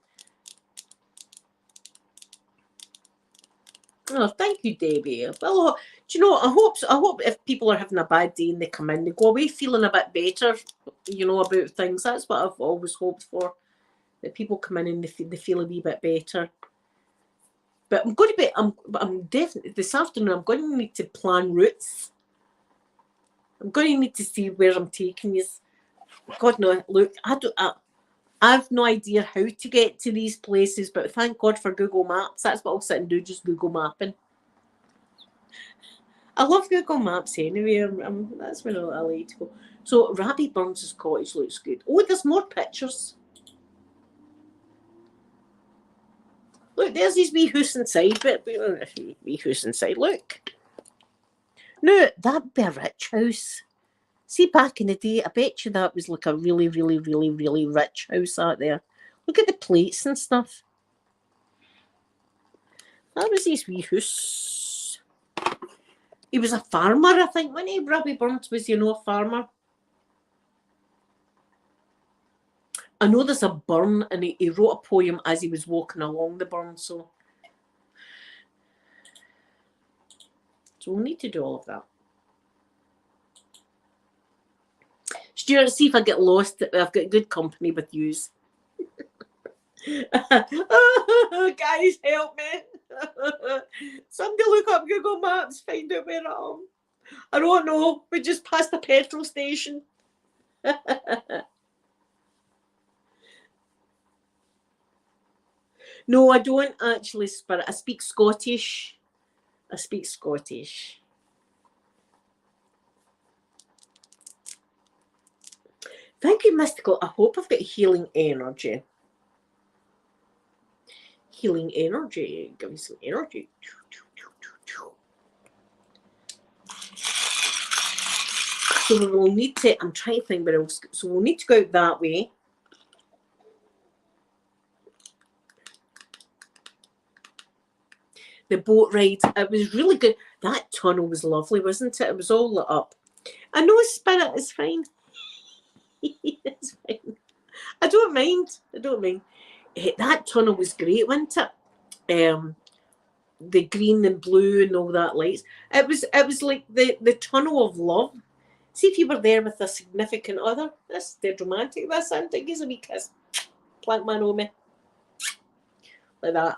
Oh, thank you, Debbie. Well, do you know, I hope if people are having a bad day and they come in, they go away feeling a bit better, about things. That's what I've always hoped for, that people come in and they feel a wee bit better. But I'm definitely, this afternoon, I'm going to need to plan routes. I'm going to need to see where I'm taking you. God, no, look, I've no idea how to get to these places, but thank God for Google Maps. That's what I'll sit and do, just Google mapping. I love Google Maps anyway. That's where I like to go. So Rabbie Burns' cottage looks good. Oh, there's more pictures. Look, there's his wee house inside. Wee house inside. Look. No, that'd be a rich house. See, back in the day, I bet you that was like a really, really, really, really rich house out there. Look at the plates and stuff. That was his wee house. He was a farmer, I think, wasn't he? Rabbie Burns was, a farmer. I know there's a burn, and he wrote a poem as he was walking along the burn, so we'll need to do all of that. Stuart, see if I get lost. I've got good company with yous. Guys, help me. Somebody look up Google Maps, find out where I am. I don't know. We just passed a petrol station. No, I don't actually, but I speak Scottish. Thank you, Mystical. I hope I've got healing energy. Give me some energy. So we will need to, I'm trying to think where else. So we'll need to go out that way. The boat ride, it was really good. That tunnel was lovely, wasn't it? It was all lit up. I know Spirit is fine. It's fine. I don't mind. I don't mind. That tunnel was great, wasn't it? The green and blue and all that lights. It was like the tunnel of love. See if you were there with a significant other. That's dead romantic. That's something. Gives a wee kiss. Plant man on me. Like that.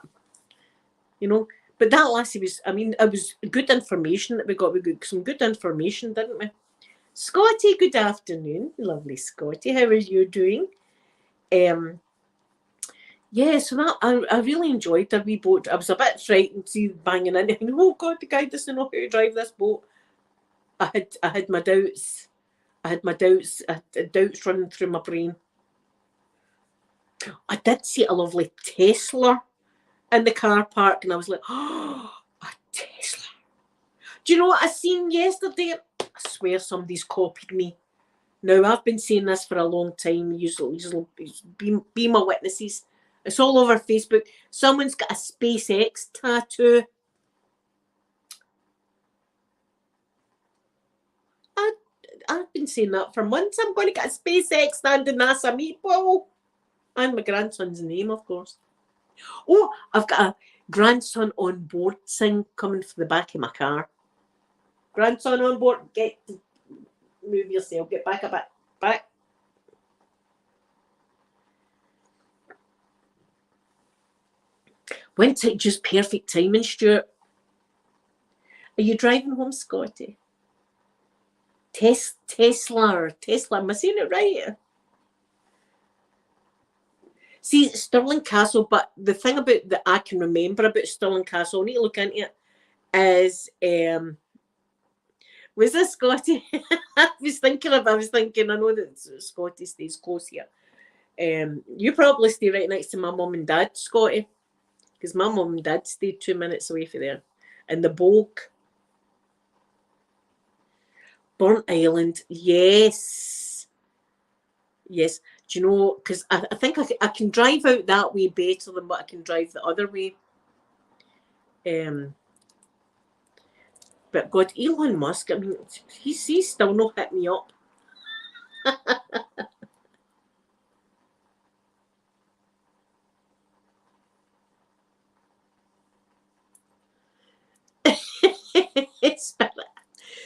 You know. But that lassie was, I mean, it was good information that we got. We got some good information, didn't we? Scotty, good afternoon. Lovely Scotty. How are you doing? Yeah, so that I really enjoyed the wee boat. I was a bit frightened to see banging in and oh God, the guy doesn't know how to drive this boat. I had my doubts. I had doubts running through my brain. I did see a lovely Tesla in the car park and I was like, oh, a Tesla. Do you know what I seen yesterday? I swear somebody's copied me. Now, I've been saying this for a long time. Usually be my witnesses. It's all over Facebook. Someone's got a SpaceX tattoo. I've been saying that for months. I'm going to get a SpaceX and a NASA meatball. And my grandson's name, of course. Oh, I've got a grandson on board thing coming for the back of my car. Grandson on board, move yourself, get back a bit. Back. Went at just perfect timing, Stuart. Are you driving home, Scotty? Tesla. Am I saying it right? See, Stirling Castle, but the thing about that I can remember about Stirling Castle, I need to look into it, is was this Scotty? I was thinking, I know that Scotty stays close here. You probably stay right next to my mum and dad, Scotty. Because my mum and dad stayed 2 minutes away from there. And the Bogue. Burnt Island, yes. Yes. Do you know, because I think I can drive out that way better than what I can drive the other way. But God, Elon Musk, I mean, he's still not hit me up.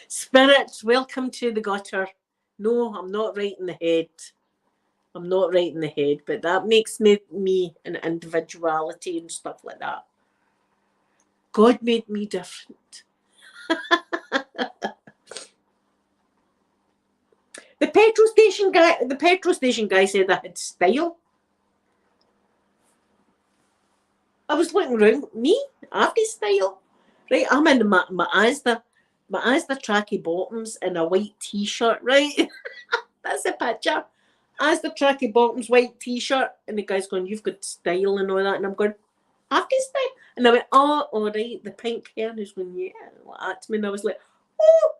Spirits, welcome to the gutter. No, I'm not right in the head. I'm not right in the head, but that makes me an individuality and stuff like that. God made me different. The petrol station guy said I had style. I was looking around. Me? I've got style. Right, I'm in my Asda tracky bottoms and a white t-shirt, right? That's the picture. Asda tracky bottoms, white t-shirt, and the guy's going, "You've got style and all that," and I'm going, "I've got style," and I went, "Oh, all right." The pink hair, and he's going, "Yeah," like that to me, and I was like, "Oh."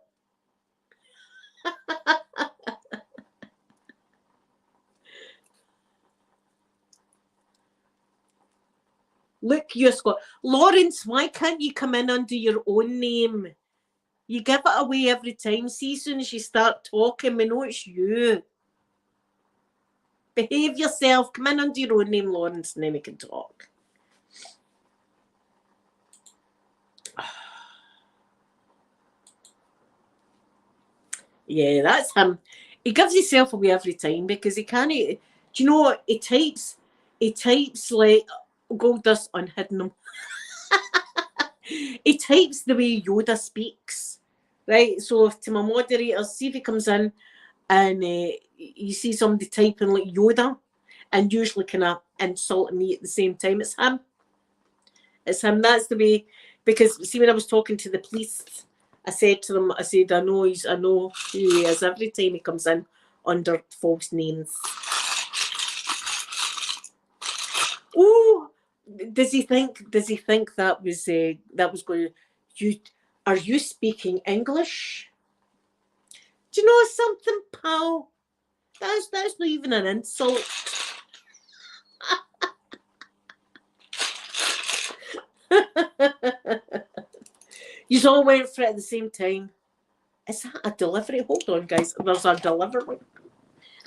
Look, you're Scott. Lawrence, why can't you come in under your own name? You give it away every time. See, as soon as you start talking, we know it's you. Behave yourself. Come in under your own name, Lawrence, and then we can talk. Yeah, that's him. He gives himself away every time because he can't. Do you know what? He types like gold dust unhidden him. He types the way Yoda speaks, right? So to my moderators, see if he comes in and you see somebody typing like Yoda and usually kind of insulting me at the same time. It's him. It's him. That's the way. Because see, when I was talking to the police, I said to them, I know who he is every time he comes in under false names. Oh, does he think that was going? Are you speaking English? Do you know something, pal? That's not even an insult. You all went for it at the same time. Is that a delivery? Hold on, guys. There's a delivery.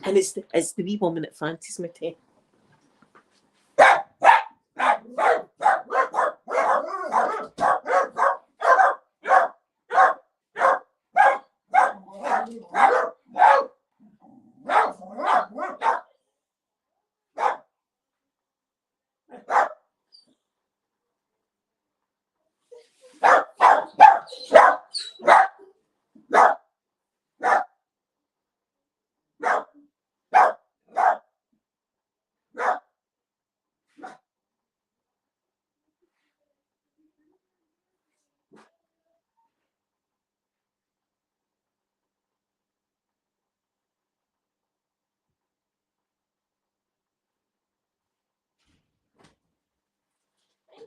And it's the wee woman that fancies me too.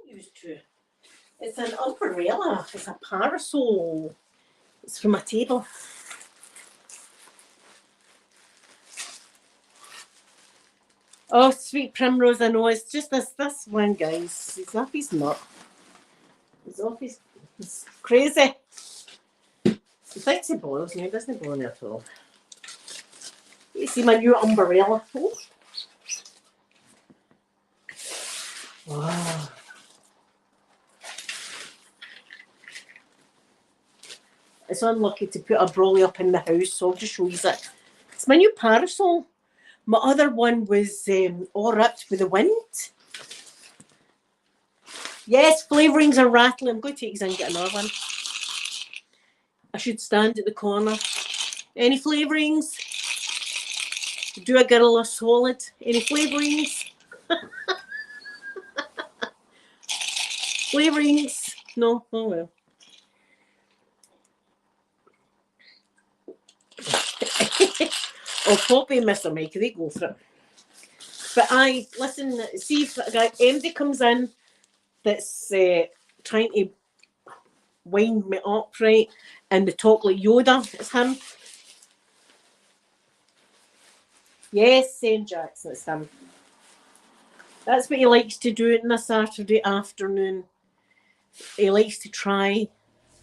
Used to. It's an umbrella. It's a parasol. It's from a table. Oh, sweet primrose, I know. It's just this one, guys. He's off his nut. He's off his... It's crazy. He thinks he boils me. He doesn't boil me at all. You see my new umbrella? Oh. Wow. It's unlucky to put a brolly up in the house, so I'll just show you that. It's my new parasol. My other one was all ripped with the wind. Yes, flavourings are rattling. I'm going to take these and get another one. I should stand at the corner. Any flavourings? Do a girl a solid. Any flavourings? Flavourings? No? Oh well. Oh, Poppy and Mr. Mikey, they go for it. But listen, see if MD comes in that's trying to wind me up, right? And they talk like Yoda, it's him. Yes, St. Jackson, it's him. That's what he likes to do on a Saturday afternoon. He likes to try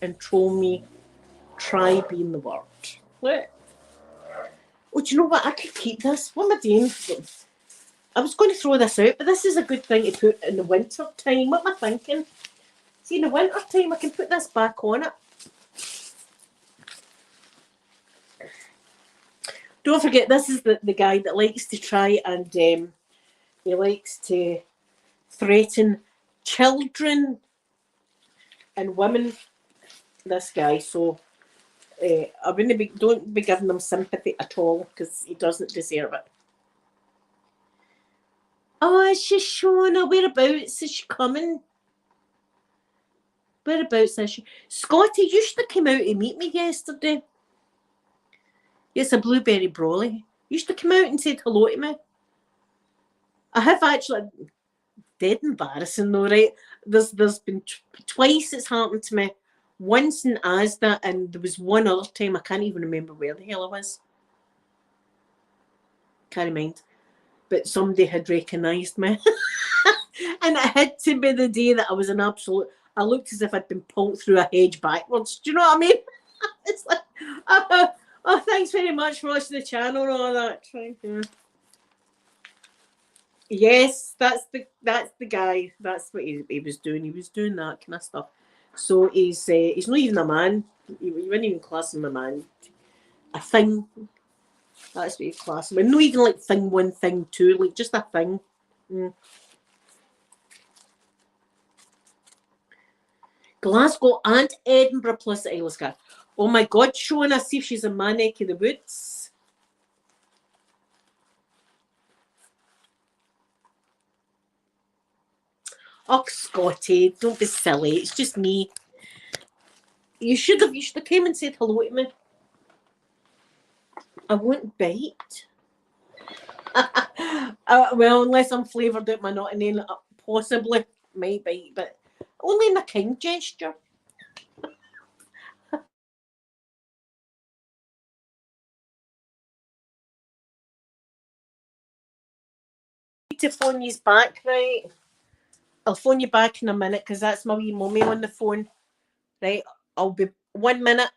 and troll me. Try being the word. What? Oh, do you know what? I could keep this. What am I doing? I was going to throw this out, but this is a good thing to put in the winter time. What am I thinking? See, in the winter time, I can put this back on it. Don't forget, this is the guy that likes to try and he likes to threaten children and women. This guy, so I wouldn't don't be giving him sympathy at all because he doesn't deserve it. Oh, it's just Shona. Whereabouts is she coming? Whereabouts is she? Scotty used to come out to meet me yesterday. Yes, a blueberry brolly. Used to come out and said hello to me. I have actually, dead embarrassing though, right? There's been twice it's happened to me. Once in Asda, and there was one other time I can't even remember where the hell I was. Can't mind. But somebody had recognised me. And it had to be the day that I was an absolute... I looked as if I'd been pulled through a hedge backwards. Do you know what I mean? It's like, oh, thanks very much for watching the channel and all that. Yes, that's the guy. That's what he was doing. He was doing that kind of stuff. So he's not even a man. You wouldn't even class him a man. A thing. That's what you class him. Not even like thing one, thing two, like just a thing. Glasgow and Edinburgh plus the Isle of Skye. Oh my God, Shona, see if she's in my neck of the woods. Oh, Scotty, don't be silly. It's just me. You should have came and said hello to me. I won't bite. Well, unless I'm flavoured out my nut and then possibly might bite, but only in a kind gesture. To phone you back, right? I'll phone you back in a minute because that's my wee mummy on the phone, right? I'll be 1 minute.